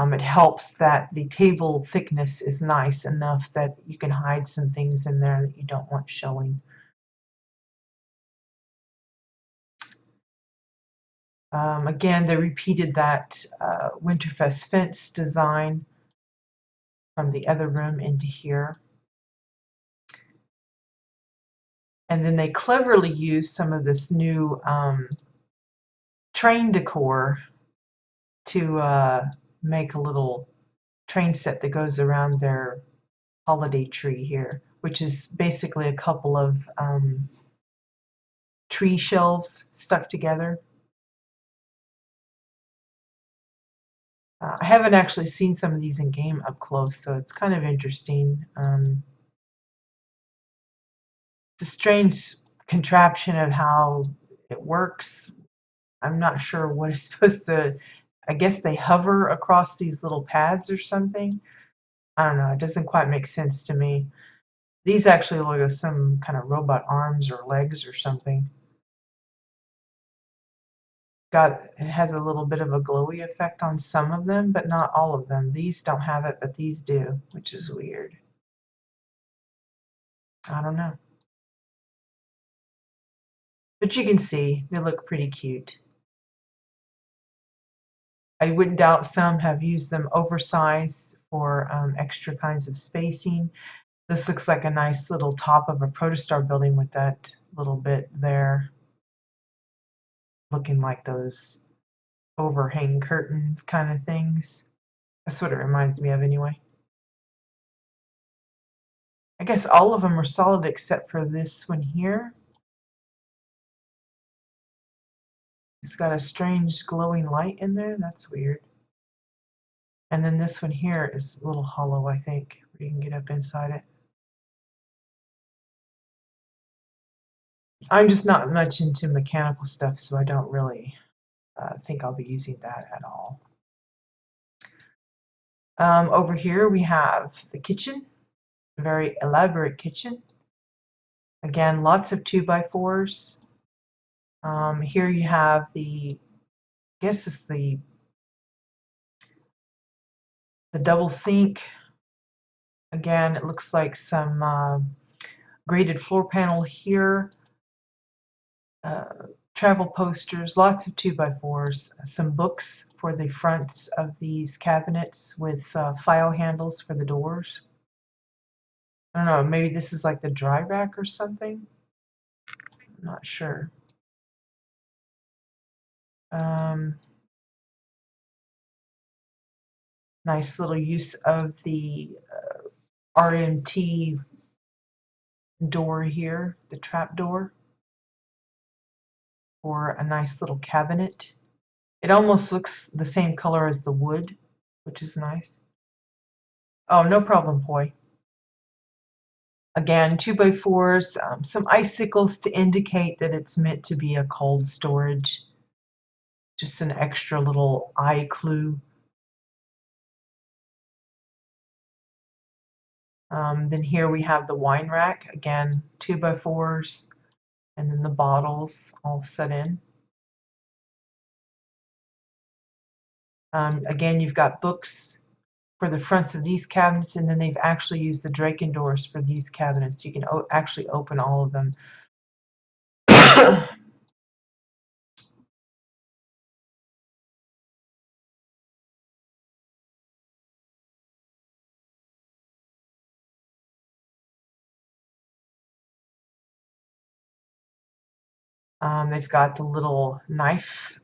It helps that the table thickness is nice enough that you can hide some things in there that you don't want showing. Again, they repeated that Winterfest fence design from the other room into here. And then they cleverly used some of this new train decor to make a little train set that goes around their holiday tree here, which is basically a couple of tree shelves stuck together. I haven't actually seen some of these in game up close, so it's kind of interesting. It's a strange contraption of how it works. I'm not sure what it's supposed to. I guess they hover across these little pads or something. I don't know. It doesn't quite make sense to me. These actually look like some kind of robot arms or legs or something. It has a little bit of a glowy effect on some of them, but not all of them. These don't have it, but these do, which is weird. I don't know. But you can see they look pretty cute. I wouldn't doubt some have used them oversized for extra kinds of spacing. This looks like a nice little top of a protostar building with that little bit there, looking like those overhang curtains kind of things. That's what it reminds me of anyway. I guess all of them are solid except for this one here. It's got a strange glowing light in there. That's weird. And then this one here is a little hollow, I think, where you can get up inside it. I'm just not much into mechanical stuff, so I don't really think I'll be using that at all. Over here we have the kitchen, a very elaborate kitchen. Again, lots of 2x4s. Here you have I guess it's the double sink. Again, it looks like some graded floor panel here. Travel posters, lots of 2x4s, some books for the fronts of these cabinets with file handles for the doors. I don't know, maybe this is like the dry rack or something. I'm not sure. Nice little use of the RMT door here, the trap door, for a nice little cabinet. It almost looks the same color as the wood, which is nice. Oh, no problem, Poi. Again, 2x4s, some icicles to indicate that it's meant to be a cold storage. Just an extra little eye clue. Then here we have the wine rack. Again, 2x4s, and then the bottles all set in. Again, you've got books for the fronts of these cabinets, and then they've actually used the Draken doors for these cabinets. You can actually open all of them. They've got the little knife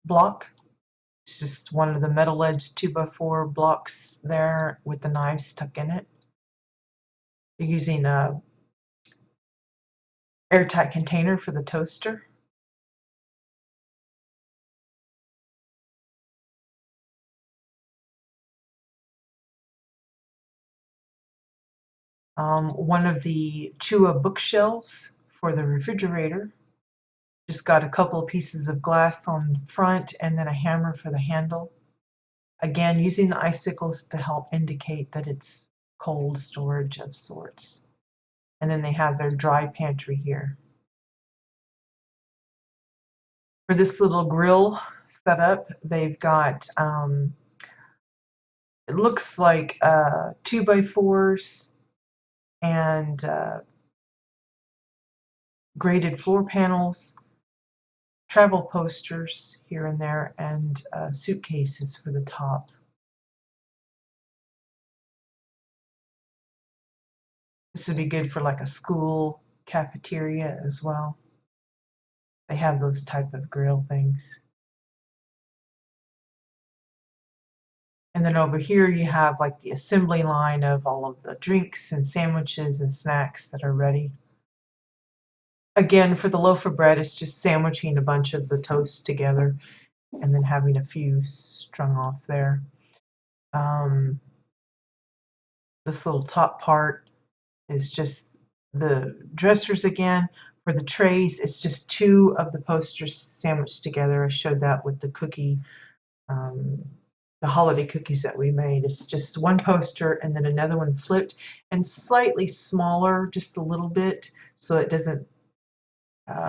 block. It's just one of the metal edged 2x4 blocks there with the knives stuck in it. They're using airtight container for the toaster. One of the Chua bookshelves for the refrigerator. Just got a couple of pieces of glass on the front and then a hammer for the handle. Again, using the icicles to help indicate that it's cold storage of sorts. And then they have their dry pantry here. For this little grill setup, they've got, it looks like 2x4s and graded floor panels, travel posters here and there, and suitcases for the top. This would be good for like a school cafeteria as well. They have those type of grill things. And then over here you have like the assembly line of all of the drinks and sandwiches and snacks that are ready. Again, for the loaf of bread, it's just sandwiching a bunch of the toast together and then having a few strung off there. This little top part is just the dressers again. For the trays, it's just two of the posters sandwiched together. I showed that with the cookie, the holiday cookies that we made. It's just one poster and then another one flipped and slightly smaller, just a little bit, so it doesn't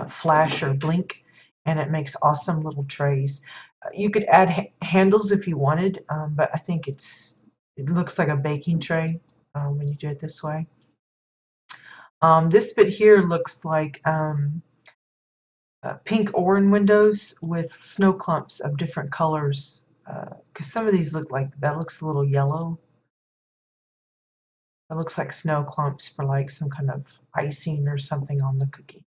flash or blink, and it makes awesome little trays. You could add handles if you wanted, but I think it looks like a baking tray when you do it this way. This bit here looks like pink Orin windows with snow clumps of different colors, because some of these look like, that looks a little yellow. It looks like snow clumps for like some kind of icing or something on the cookie.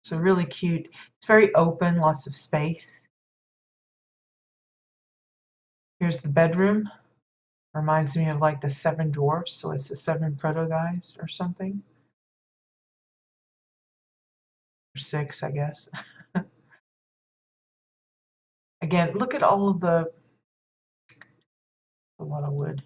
So really cute. It's very open, lots of space. Here's the bedroom. Reminds me of like the Seven Dwarfs, so it's the Seven Proto-Guys or something. Or six, I guess. Again, look at all of a lot of wood.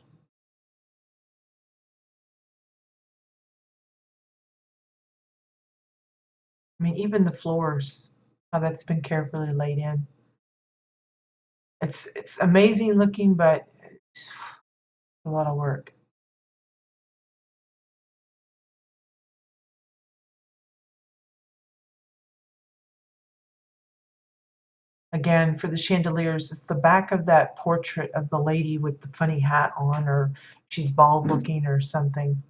I mean, even the floors, how that's been carefully laid in. It's amazing looking, but it's a lot of work. Again, for the chandeliers, it's the back of that portrait of the lady with the funny hat on, or she's bald looking or something.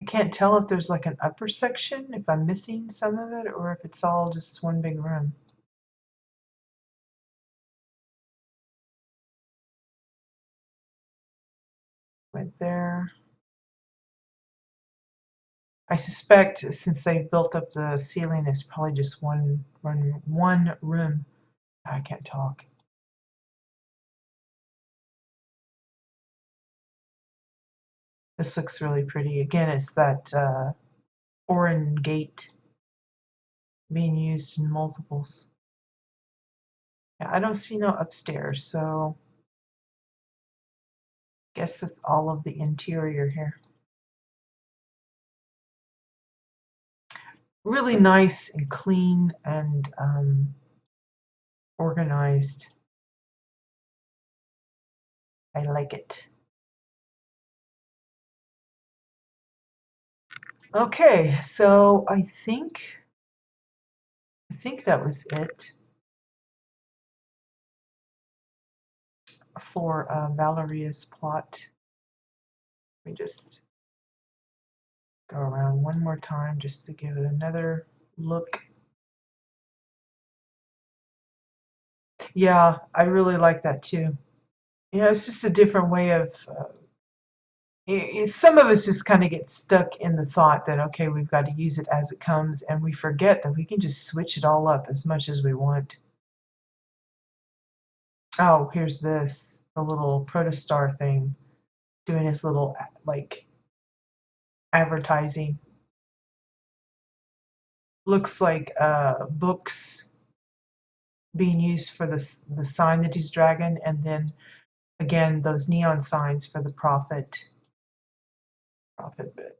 I can't tell if there's like an upper section, if I'm missing some of it, or if it's all just one big room. Right there. I suspect since they built up the ceiling, it's probably just one room. I can't talk. This looks really pretty. Again, it's that Orin gate being used in multiples. Yeah, I don't see no upstairs, so I guess that's all of the interior here. Really nice and clean and organized. I like it. Okay, so I think that was it for Valeria's plot. Let me just go around one more time just to give it another look. Yeah, I really like that too. You know, it's just a different way of some of us just kind of get stuck in the thought that, okay, we've got to use it as it comes, and we forget that we can just switch it all up as much as we want. Oh, here's this, the little protostar thing, doing his little, like, advertising. Looks like books being used for the sign that he's dragging, and then again those neon signs for the profit bit.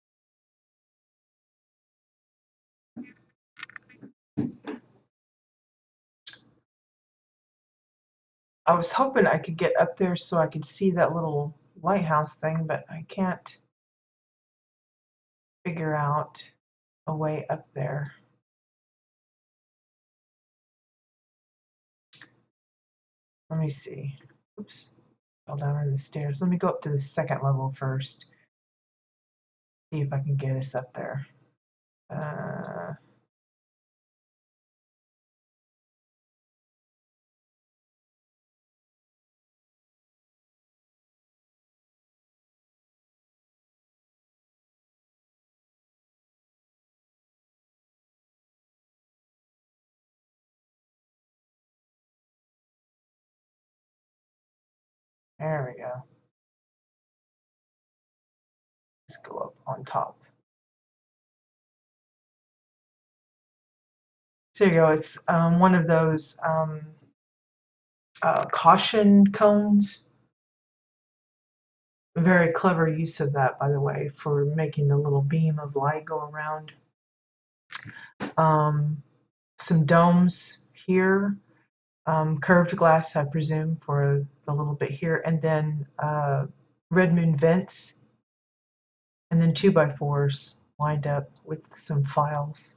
I was hoping I could get up there so I could see that little lighthouse thing, but I can't figure out a way up there. Let me see. Oops, fell down in the stairs. Let me go up to the second level first. See if I can get us up there. There we go. Let's go up on top. So there you go. It's one of those caution cones. Very clever use of that, by the way, for making the little beam of light go around. Some domes here, curved glass, I presume, for the little bit here, and then red moon vents, and then 2x4s lined up with some files.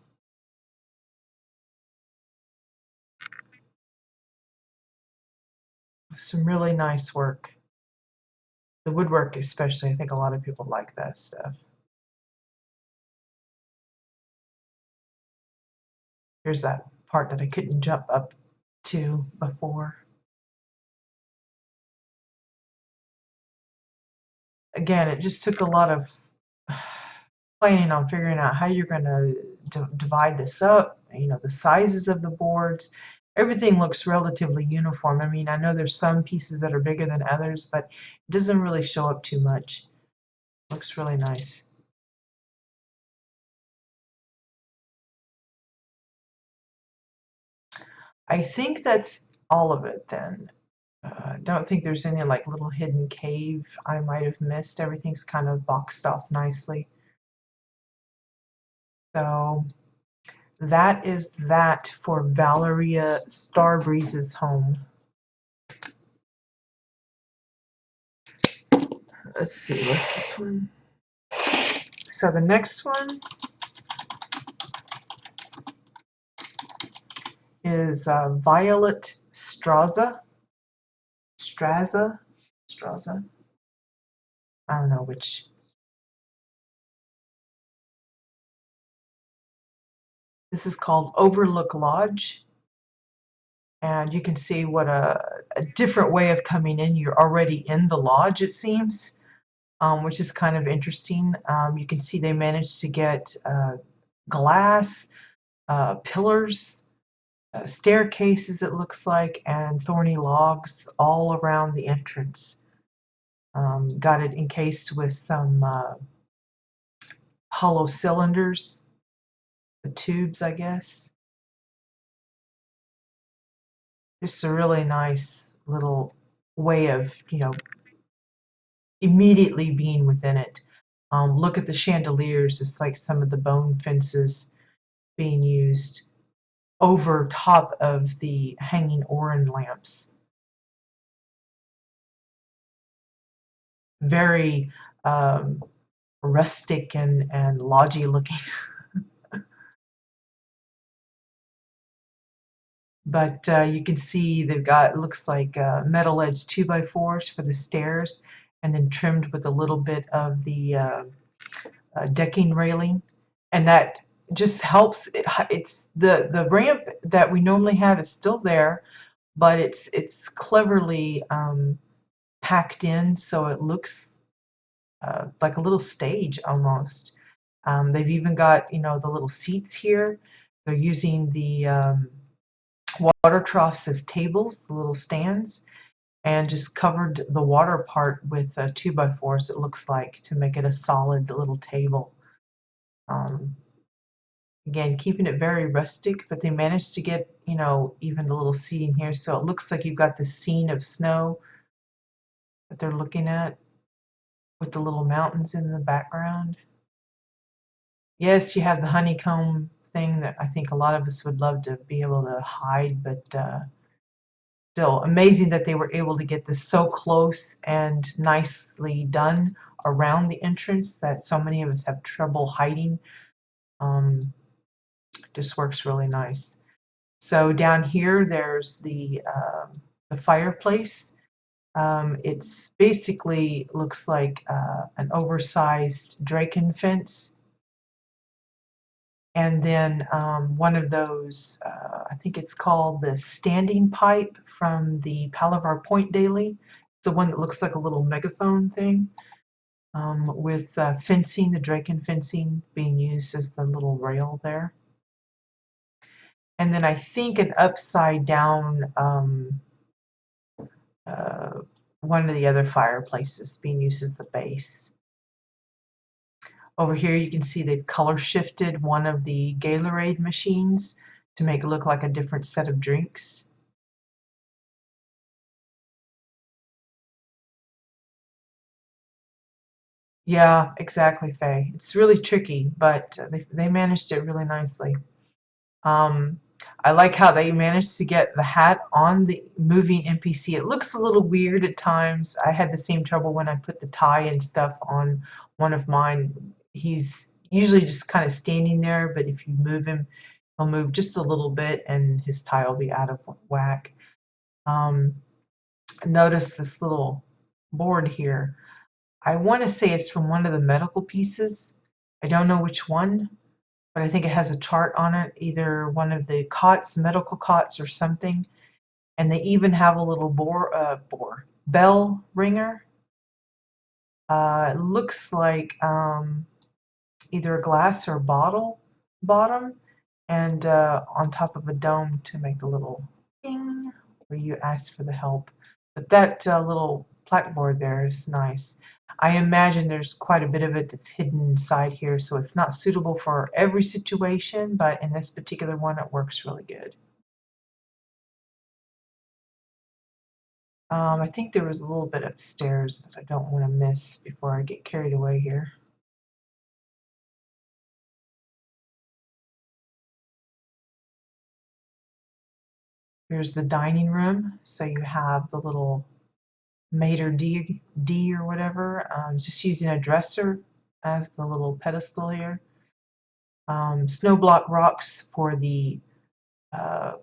Some really nice work. The woodwork especially, I think a lot of people like that stuff. Here's that part that I couldn't jump up to before. Again, it just took a lot of planning on figuring out how you're going to divide this up, you know, the sizes of the boards. Everything looks relatively uniform. I mean, I know there's some pieces that are bigger than others, but it doesn't really show up too much. Looks really nice. I think that's all of it then. Don't think there's any like little hidden cave I might have missed. Everything's kind of boxed off nicely. So that is that for Valeria Starbreeze's home. Let's see, what's this one? So the next one is Violet Straza. I don't know which. This is called Overlook Lodge. And you can see what a different way of coming in. You're already in the lodge, it seems, which is kind of interesting. You can see they managed to get glass, pillars, staircases, it looks like, and thorny logs all around the entrance. Got it encased with some hollow cylinders, the tubes, I guess. Just a really nice little way of, you know, immediately being within it. Look at the chandeliers. It's like some of the bone fences being used over top of the hanging oran lamps. Very rustic and lodgy looking. But you can see they've got, looks like metal edge 2x4s for the stairs, and then trimmed with a little bit of the decking railing, and that just helps. It's the ramp that we normally have is still there, but it's cleverly packed in, so it looks like a little stage almost. They've even got, you know, the little seats here. They're using the water troughs as tables, the little stands, and just covered the water part with 2x4s, it looks like, to make it a solid little table. Again, keeping it very rustic, but they managed to get, you know, even the little seating here, so it looks like you've got the scene of snow that they're looking at with the little mountains in the background. Yes, you have the honeycomb thing that I think a lot of us would love to be able to hide, but still amazing that they were able to get this so close and nicely done around the entrance that so many of us have trouble hiding. Just works really nice. So down here, there's the fireplace. It's basically looks like an oversized Draken fence, and then one of those, I think it's called the standing pipe from the Palavar Point Daily. It's the one that looks like a little megaphone thing, with fencing, the Draken fencing being used as the little rail there. And then I think an upside down one of the other fireplaces being used as the base. Over here you can see they've color shifted one of the Gatorade machines to make it look like a different set of drinks. Yeah, exactly, Faye. It's really tricky, but they managed it really nicely. Um, I like how they managed to get the hat on the moving NPC. It looks a little weird at times. I had the same trouble when I put the tie and stuff on one of mine. He's usually just kind of standing there, but if you move him, he'll move just a little bit and his tie will be out of whack. Um, Notice this little board here. I want to say it's from one of the medical pieces. I don't know which one, but I think it has a chart on it, either one of the cots, medical cots or something. And they even have a little bell ringer. It looks like either a glass or bottle bottom, and on top of a dome to make a little ding where you ask for the help. But that little blackboard there is nice. I imagine there's quite a bit of it that's hidden inside here, so it's not suitable for every situation, but in this particular one, it works really good. I think there was a little bit upstairs that I don't want to miss before I get carried away here. Here's the dining room. So you have the little maitre d' or whatever, just using a dresser as the little pedestal here. Snow block rocks for the uh,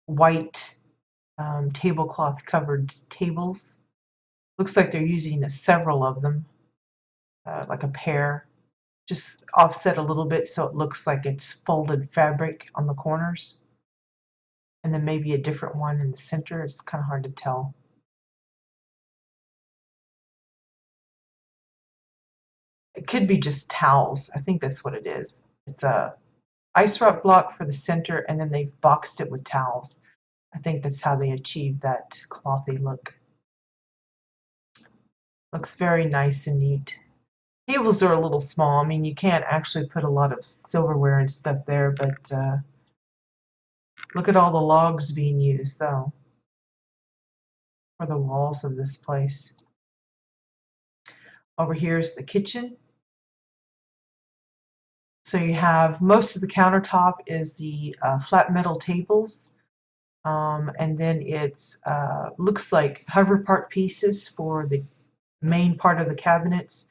white tablecloth covered tables. Looks like they're using several of them, like a pair, just offset a little bit so it looks like it's folded fabric on the corners. And then maybe a different one in the center. It's kind of hard to tell. It could be just towels. I think that's what it is. It's a ice rock block for the center, and then they've boxed it with towels. I think that's how they achieve that clothy look. Looks very nice and neat. Tables are a little small. I mean, you can't actually put a lot of silverware and stuff there, but look at all the logs being used, though, for the walls of this place. Over here is the kitchen. So you have most of the countertop is the flat metal tables, and then it's looks like hover part pieces for the main part of the cabinets,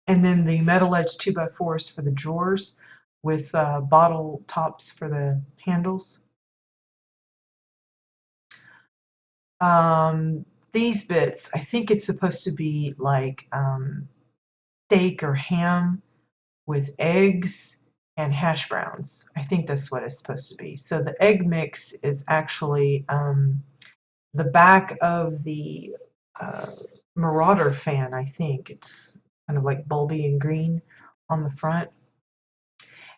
and then the metal edge 2x4s for the drawers with bottle tops for the handles. These bits, I think it's supposed to be like steak or ham with eggs and hash browns. I think that's what it's supposed to be. So the egg mix is actually the back of the Marauder fan, I think. It's kind of like bulby and green on the front.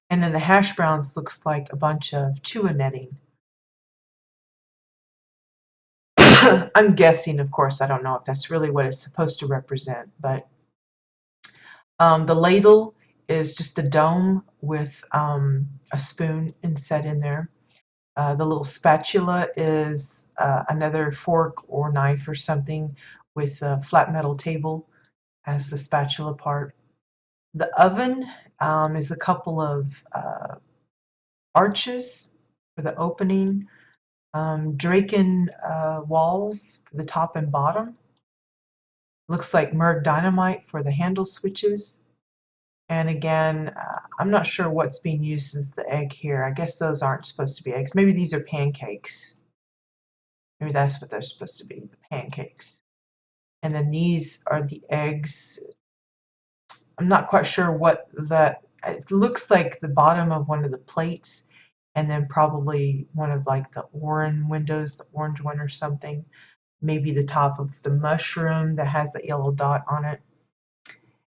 And then the hash browns looks like a bunch of chua netting. I'm guessing, of course, I don't know if that's really what it's supposed to represent, but the ladle is just a dome with a spoon inset in there. The little spatula is another fork or knife or something with a flat metal table as the spatula part. The oven is a couple of arches for the opening, Draken walls for the top and bottom. Looks like Merg dynamite for the handle switches. And again, I'm not sure what's being used as the egg here. I guess those aren't supposed to be eggs. Maybe these are pancakes. Maybe that's what they're supposed to be, the pancakes. And then these are the eggs. I'm not quite sure what that, it looks like the bottom of one of the plates, and then probably one of like the orange windows, the orange one or something. Maybe the top of the mushroom that has the yellow dot on it.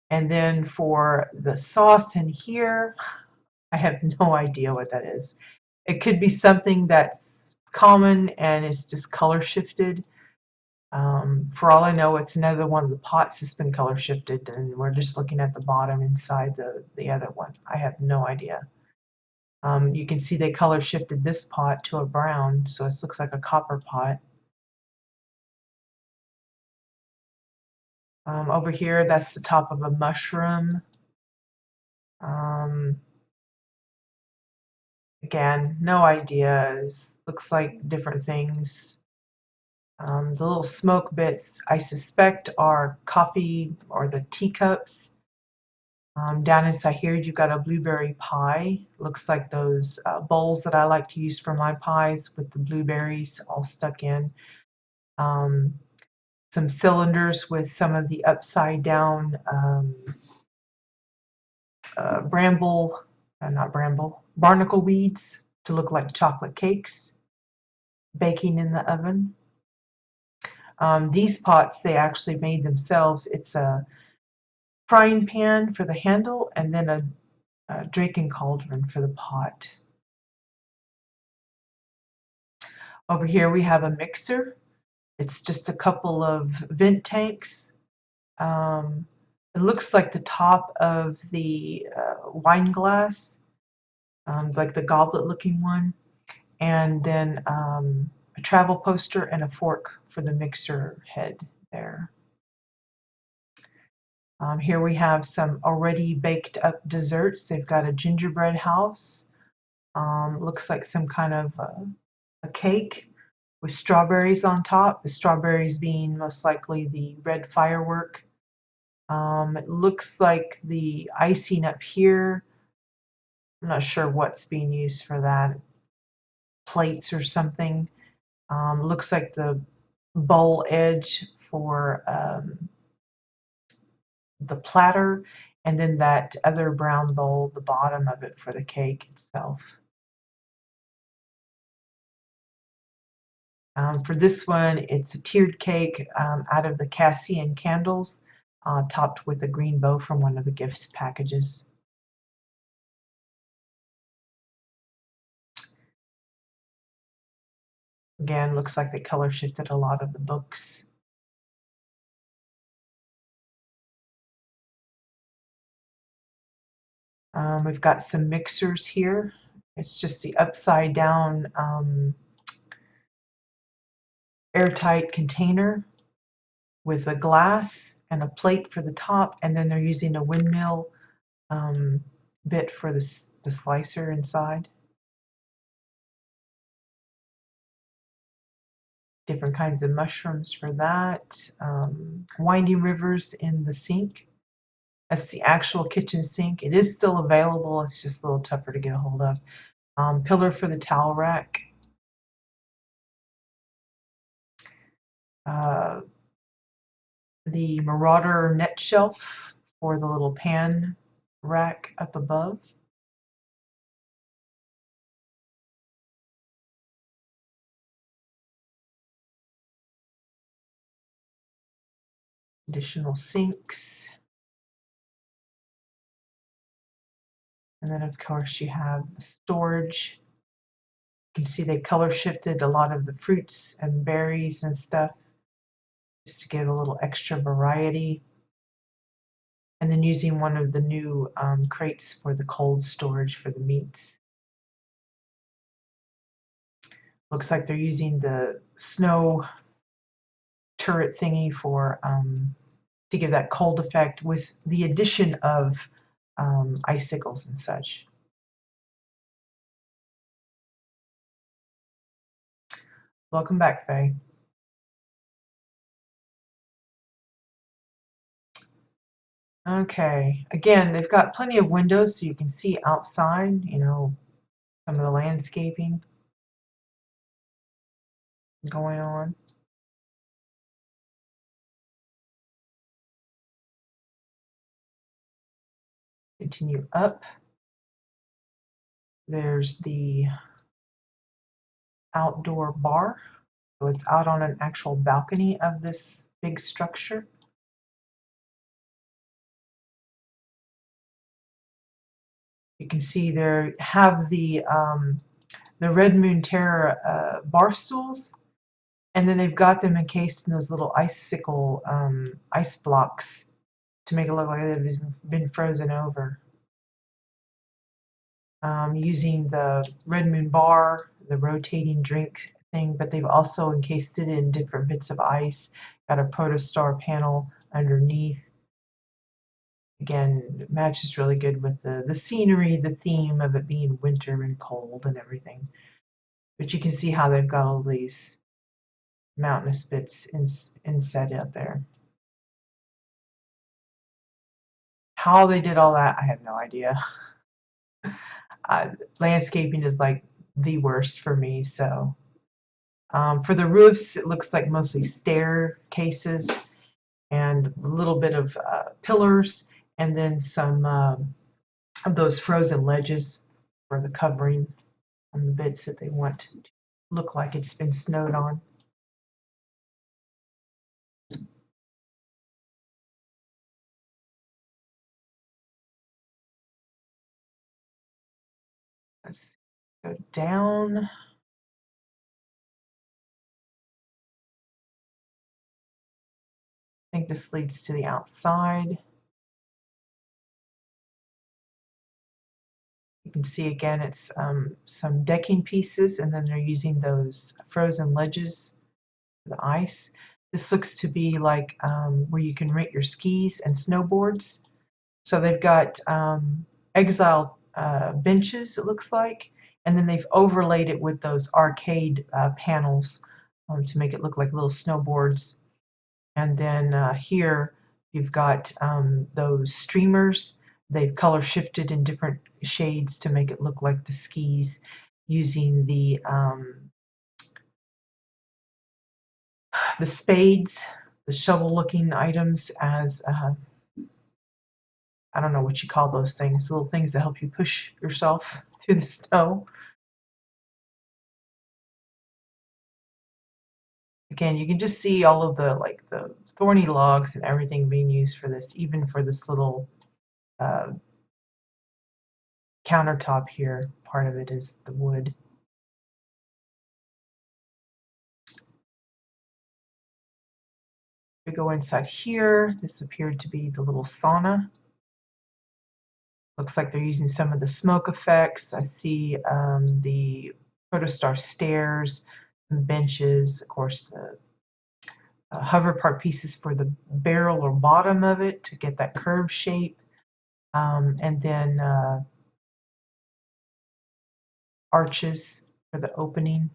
And then for the sauce in here, I have no idea what that is. It could be something that's common and it's just color shifted. For all I know, it's another one of the pots that's been color shifted, and we're just looking at the bottom inside the other one. I have no idea. You can see they color shifted this pot to a brown, so it looks like a copper pot. Over here, that's the top of a mushroom. Um, Again, no ideas. Looks like different things. The little smoke bits, I suspect, are coffee or the teacups. Down inside here, you've got a blueberry pie. Looks like those bowls that I like to use for my pies with the blueberries all stuck in. Some cylinders with some of the upside down barnacle weeds to look like chocolate cakes baking in the oven. These pots they actually made themselves. It's a frying pan for the handle and then a Draken cauldron for the pot. Over here we have a mixer. It's just a couple of vent tanks. It looks like the top of the wine glass, like the goblet looking one, and then a travel poster and a fork for the mixer head there. Here we have some already baked up desserts. They've got a gingerbread house. Looks like some kind of a cake with strawberries on top. The strawberries being most likely the red firework. It looks like the icing up here, I'm not sure what's being used for that. Plates or something. Looks like the bowl edge for the platter, and then that other brown bowl, the bottom of it for the cake itself. For this one, it's a tiered cake out of the Cassian candles, topped with a green bow from one of the gift packages. Again, looks like they color shifted a lot of the books. We've got some mixers here. It's just the upside down airtight container with a glass and a plate for the top, and then they're using a windmill bit for the slicer inside. Different kinds of mushrooms for that. Winding rivers in the sink. That's the actual kitchen sink. It is still available. It's just a little tougher to get a hold of. Pillar for the towel rack. The Marauder net shelf for the little pan rack up above. additional sinks. And then of course you have the storage. You can see they color shifted a lot of the fruits and berries and stuff just to give a little extra variety. And then using one of the new crates for the cold storage for the meats. Looks like they're using the snow turret thingy for to give that cold effect with the addition of icicles and such. Welcome back, Faye. Okay, again, they've got plenty of windows so you can see outside, you know, some of the landscaping going on. Continue up. There's the outdoor bar. So it's out on an actual balcony of this big structure. You can see there have the Red Moon Terra bar stools, and then they've got them encased in those little icicle ice blocks to make it look like they've been frozen over. Using the Red Moon bar, the rotating drink thing, but they've also encased it in different bits of ice. Got a protostar panel underneath. Again, it matches really good with the scenery, the theme of it being winter and cold and everything. But you can see how they've got all these mountainous bits inset out there. How they did all that, I have no idea. Landscaping is like the worst for me, so. For the roofs, it looks like mostly staircases and a little bit of pillars, and then some of those frozen ledges for the covering on the bits that they want to look like it's been snowed on. Let's go down. I think this leads to the outside. You can see again it's some decking pieces, and then they're using those frozen ledges for the ice. This looks to be like where you can rent your skis and snowboards. So they've got exile benches, it looks like, and then they've overlaid it with those arcade panels to make it look like little snowboards. And then here you've got those streamers. They've color shifted in different shades to make it look like the skis, using the spades, the shovel-looking items as I don't know what you call those things, little things that help you push yourself through the snow. Again, you can just see all of the the thorny logs and everything being used for this, even for this little countertop here. Part of it is the wood. We go inside here. This appeared to be the little sauna. Looks like they're using some of the smoke effects. I see the protostar stairs, some benches, of course the hover part pieces for the barrel or bottom of it to get that curved shape, and then arches for the opening.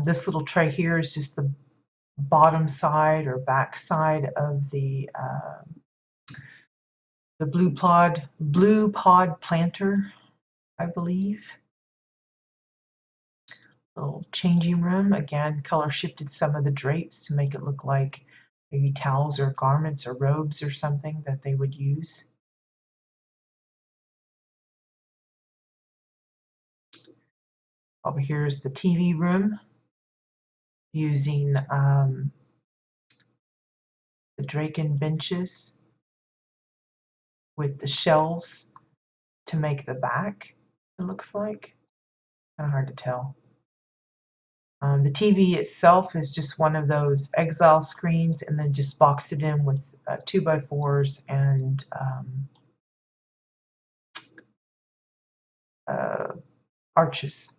This little tray here is just the bottom side or back side of the blue pod planter, I believe. Little changing room. Again, color shifted some of the drapes to make it look like maybe towels or garments or robes or something that they would use. Over here is the TV room, using the Draken benches with the shelves to make the back, it looks like. Kind of hard to tell. The TV itself is just one of those exile screens, and then just boxed it in with 2x4s and arches.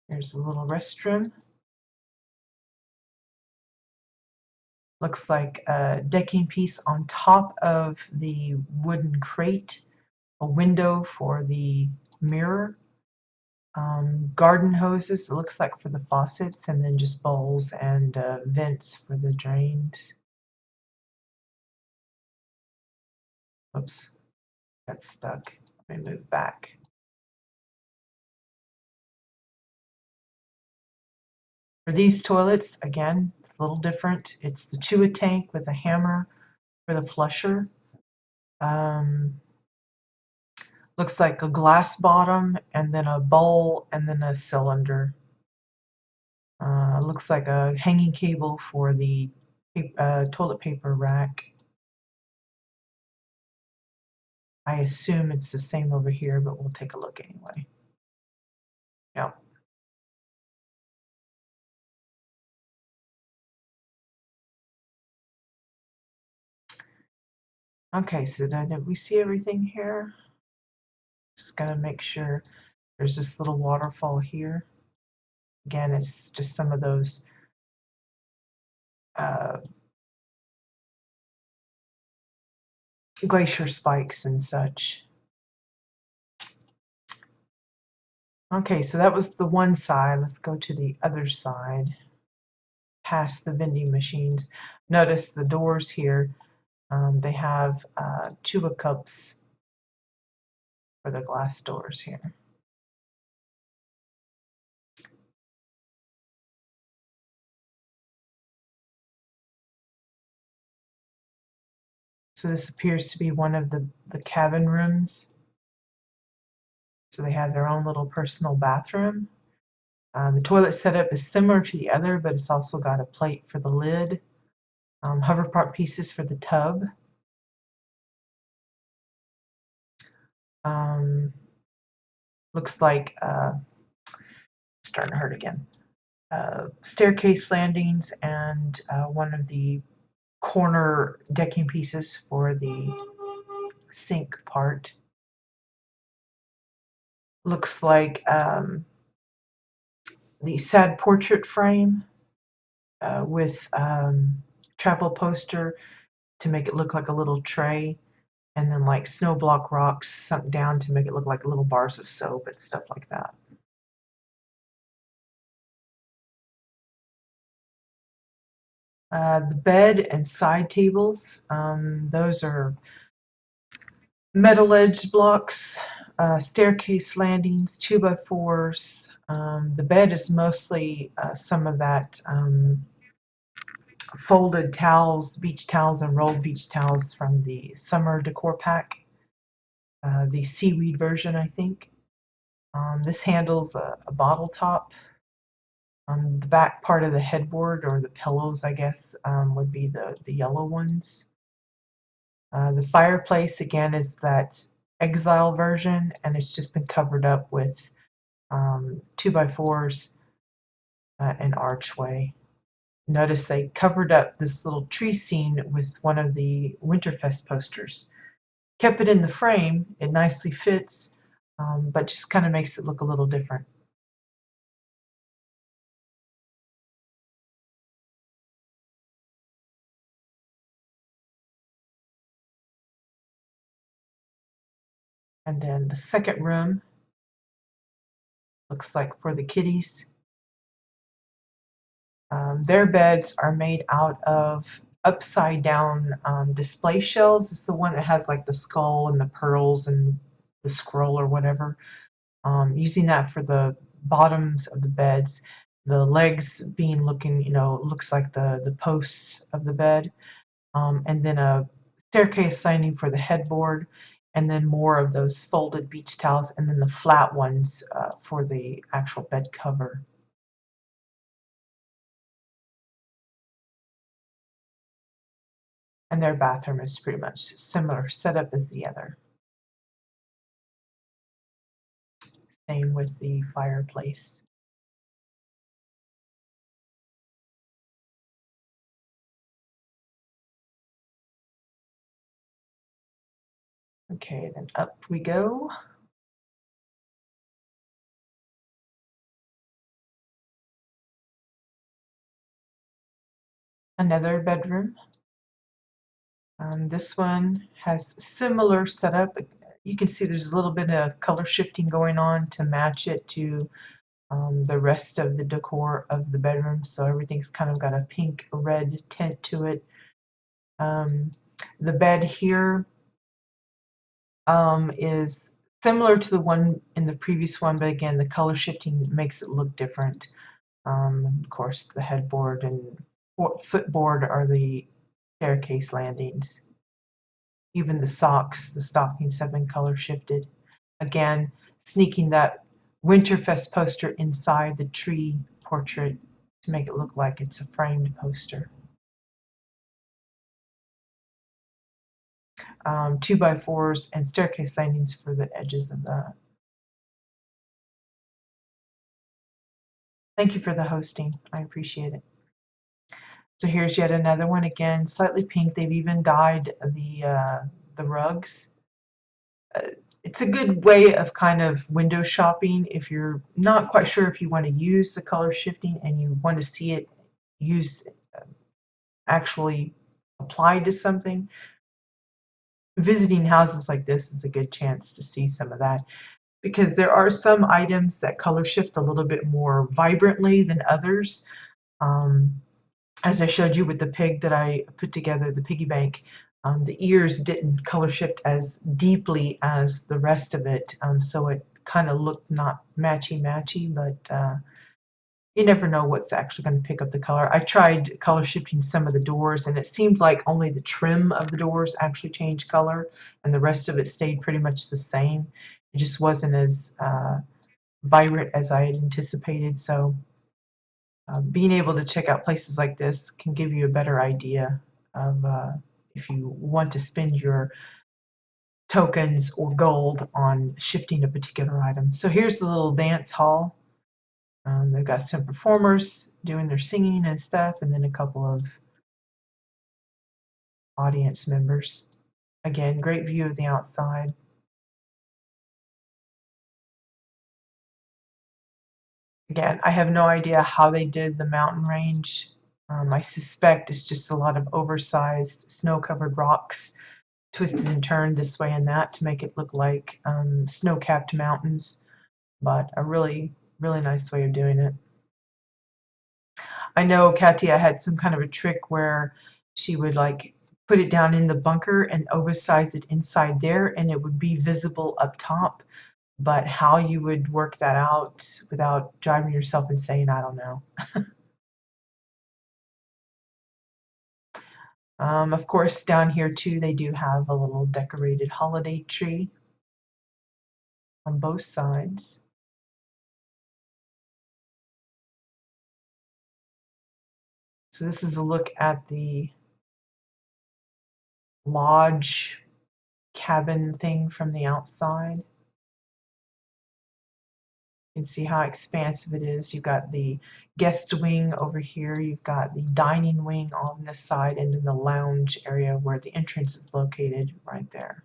There's a little restroom. Looks like a decking piece on top of the wooden crate, a window for the mirror, garden hoses, it looks like, for the faucets, and then just bowls and vents for the drains. Oops, got stuck. Let me move back. For these toilets, again, it's a little different. It's the Chua tank with a hammer for the flusher. Looks like a glass bottom, and then a bowl, and then a cylinder. Looks like a hanging cable for the toilet paper rack. I assume it's the same over here, but we'll take a look anyway. Yeah. Okay, so did we see everything here? Just gotta make sure. There's this little waterfall here. Again, it's just some of those glacier spikes and such. Okay, so that was the one side. Let's go to the other side, past the vending machines. Notice the doors here. They have tuba cups for the glass doors here. So this appears to be one of the cabin rooms. So they have their own little personal bathroom. The toilet setup is similar to the other, but it's also got a plate for the lid, hover part pieces for the tub. Looks like starting to hurt again. Staircase landings and one of the corner decking pieces for the sink part. Looks like the sad portrait frame with travel poster to make it look like a little tray, and then like snow block rocks sunk down to make it look like little bars of soap and stuff like that. The bed and side tables, those are metal edge blocks, staircase landings, 2x4s. The bed is mostly some of that folded towels, beach towels, and rolled beach towels from the summer decor pack, the seaweed version, I think. This handles a bottle top. The back part of the headboard, or the pillows, I guess, would be the yellow ones. The fireplace, again, is that exile version, and it's just been covered up with 2x4s and archway. Notice they covered up this little tree scene with one of the Winterfest posters. Kept it in the frame, it nicely fits, but just kind of makes it look a little different. And then the second room looks like for the kitties. Their beds are made out of upside down display shelves. It's the one that has like the skull and the pearls and the scroll or whatever. Using that for the bottoms of the beds, the legs being looking, looks like the posts of the bed, and then a staircase lining for the headboard, and then more of those folded beach towels, and then the flat ones for the actual bed cover. And their bathroom is pretty much similar setup as the other. Same with the fireplace. Okay, then up we go. Another bedroom. This one has similar setup. You can see there's a little bit of color shifting going on to match it to the rest of the decor of the bedroom. So everything's kind of got a pink red tint to it. The bed here is similar to the one in the previous one, but again, the color shifting makes it look different. Of course, the headboard and footboard are the staircase landings. Even the socks, the stockings have been color shifted. Again, sneaking that Winterfest poster inside the tree portrait to make it look like it's a framed poster. 2x4s and staircase landings for the edges of the. Thank you for the hosting. I appreciate it. So here's yet another one, again, slightly pink. They've even dyed the rugs. It's a good way of kind of window shopping if you're not quite sure if you want to use the color shifting and you want to see it used actually applied to something. Visiting houses like this is a good chance to see some of that, because there are some items that color shift a little bit more vibrantly than others. As I showed you with the pig that I put together, the piggy bank, the ears didn't color shift as deeply as the rest of it, so it kind of looked not matchy-matchy, but you never know what's actually going to pick up the color. I tried color shifting some of the doors, and it seemed like only the trim of the doors actually changed color, and the rest of it stayed pretty much the same. It just wasn't as vibrant as I had anticipated, so being able to check out places like this can give you a better idea of if you want to spend your tokens or gold on shifting a particular item. So here's the little dance hall. They've got some performers doing their singing and stuff, and then a couple of audience members. Again, great view of the outside. Again, I have no idea how they did the mountain range. I suspect it's just a lot of oversized snow-covered rocks twisted and turned this way and that to make it look like snow-capped mountains, but a really, really nice way of doing it. I know Katia had some kind of a trick where she would like put it down in the bunker and oversize it inside there, and it would be visible up top. But how you would work that out without driving yourself insane, I don't know. Of course, down here too, they do have a little decorated holiday tree on both sides. So this is a look at the lodge cabin thing from the outside. You can see how expansive it is. You've got the guest wing over here. You've got the dining wing on this side, and then the lounge area where the entrance is located right there.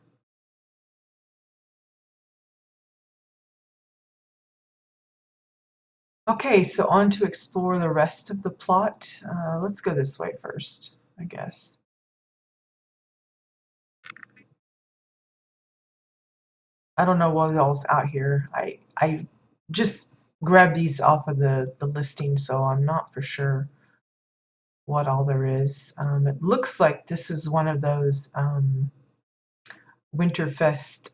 Okay, so on to explore the rest of the plot. Let's go this way first, I guess. I don't know what else out here. I just grabbed these off of the listing, so I'm not for sure what all there is. It looks like this is one of those Winterfest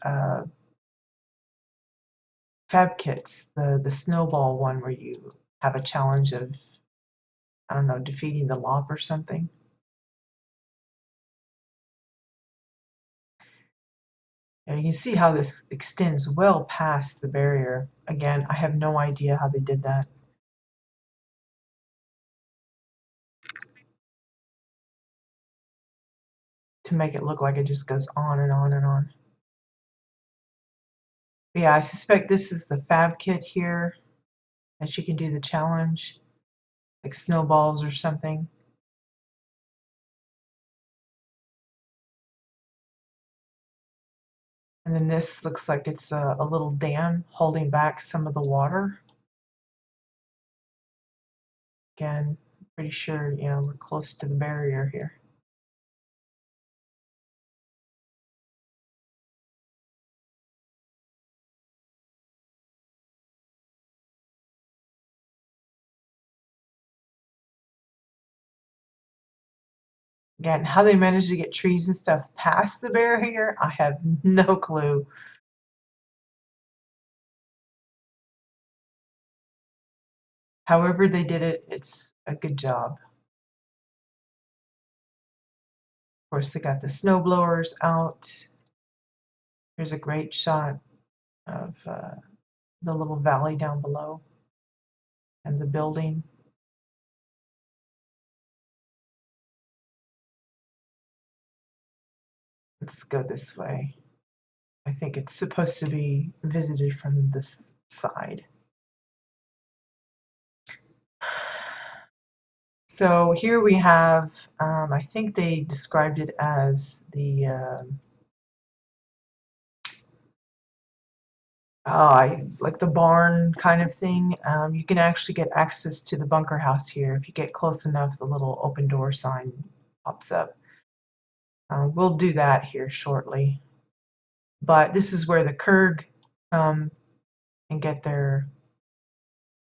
fab kits, the snowball one where you have a challenge of, I don't know, defeating the lop or something. And you can see how this extends well past the barrier. Again, I have no idea how they did that. To make it look like it just goes on and on and on. But yeah, I suspect this is the fab kit here that you can do the challenge, like snowballs or something. And then this looks like it's a little dam holding back some of the water. Again, pretty sure, you know, we're close to the barrier here. Again, how they managed to get trees and stuff past the barrier, I have no clue. However they did it, it's a good job. Of course, they got the snow blowers out. Here's a great shot of the little valley down below and the building. Let's go this way. I think it's supposed to be visited from this side. So here we have, I think they described it as the, like the barn kind of thing. You can actually get access to the bunker house here. If you get close enough, the little open door sign pops up. We'll do that here shortly. But this is where the Kurg come and get their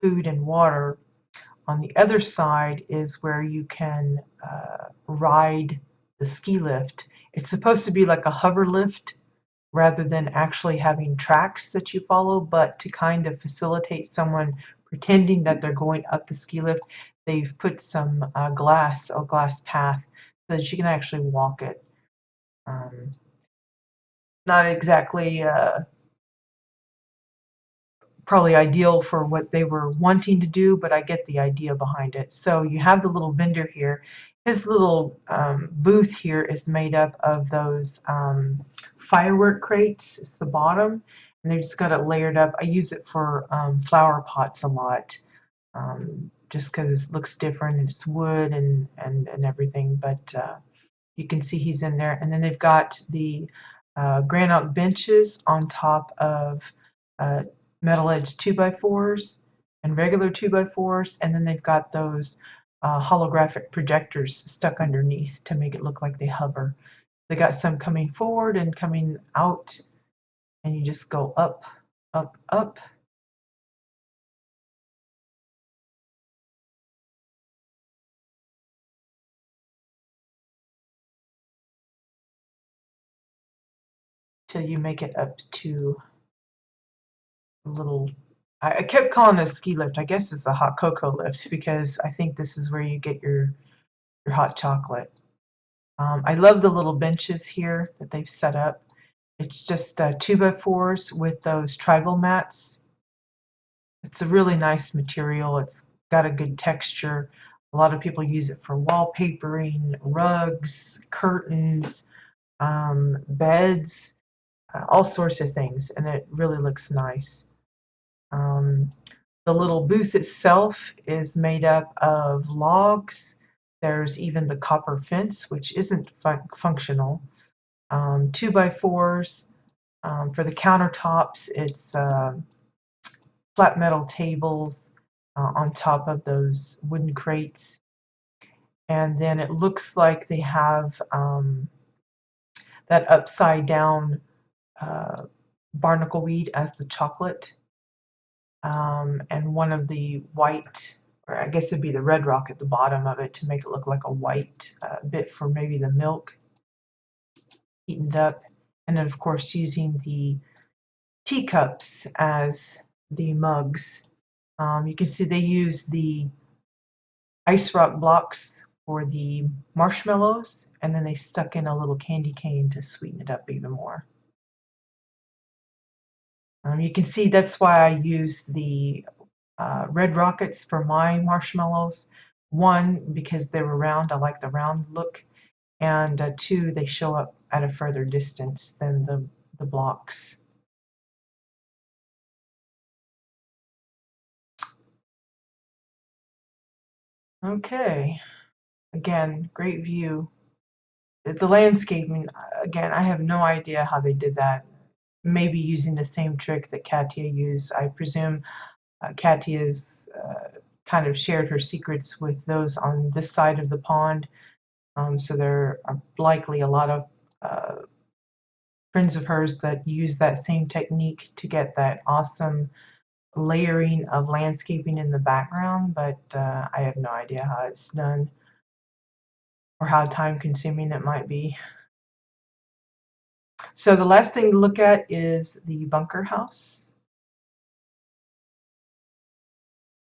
food and water. On the other side is where you can ride the ski lift. It's supposed to be like a hover lift rather than actually having tracks that you follow, but to kind of facilitate someone pretending that they're going up the ski lift, they've put some a glass path so that you can actually walk it. Not exactly probably ideal for what they were wanting to do, but I get the idea behind it. So you have the little vendor here. His little booth here is made up of those firework crates. It's the bottom, and they just got it layered up. I use it for flower pots a lot, just because it looks different. And it's wood and everything, but you can see he's in there. And then they've got the granite benches on top of metal edge 2x4s and regular 2x4s, and then they've got those holographic projectors stuck underneath to make it look like they hover. They got some coming forward and coming out, and you just go up, up, up. Till you make it up to a little, I kept calling it a ski lift. I guess it's a hot cocoa lift because I think this is where you get your hot chocolate. I love the little benches here that they've set up. It's just 2x4s with those tribal mats. It's a really nice material. It's got a good texture. A lot of people use it for wallpapering, rugs, curtains, beds, all sorts of things, and it really looks nice. The little booth itself is made up of logs. There's even the copper fence, which isn't functional. 2x4s. For the countertops, it's flat metal tables on top of those wooden crates. And then it looks like they have that upside down barnacle weed as the chocolate. And one of the white, or I guess it'd be the red rock at the bottom of it to make it look like a white bit for maybe the milk heated up. And then, of course, using the teacups as the mugs. You can see they use the ice rock blocks for the marshmallows, and then they stuck in a little candy cane to sweeten it up even more. You can see that's why I used the red rockets for my marshmallows. One, because they were round, I like the round look, and two, they show up at a further distance than the blocks. Okay, again, great view. The landscaping, again, I have no idea how they did that. Maybe using the same trick that Katia used. I presume Katia's kind of shared her secrets with those on this side of the pond. So there are likely a lot of friends of hers that use that same technique to get that awesome layering of landscaping in the background, but I have no idea how it's done or how time consuming it might be. So the last thing to look at is the bunker house.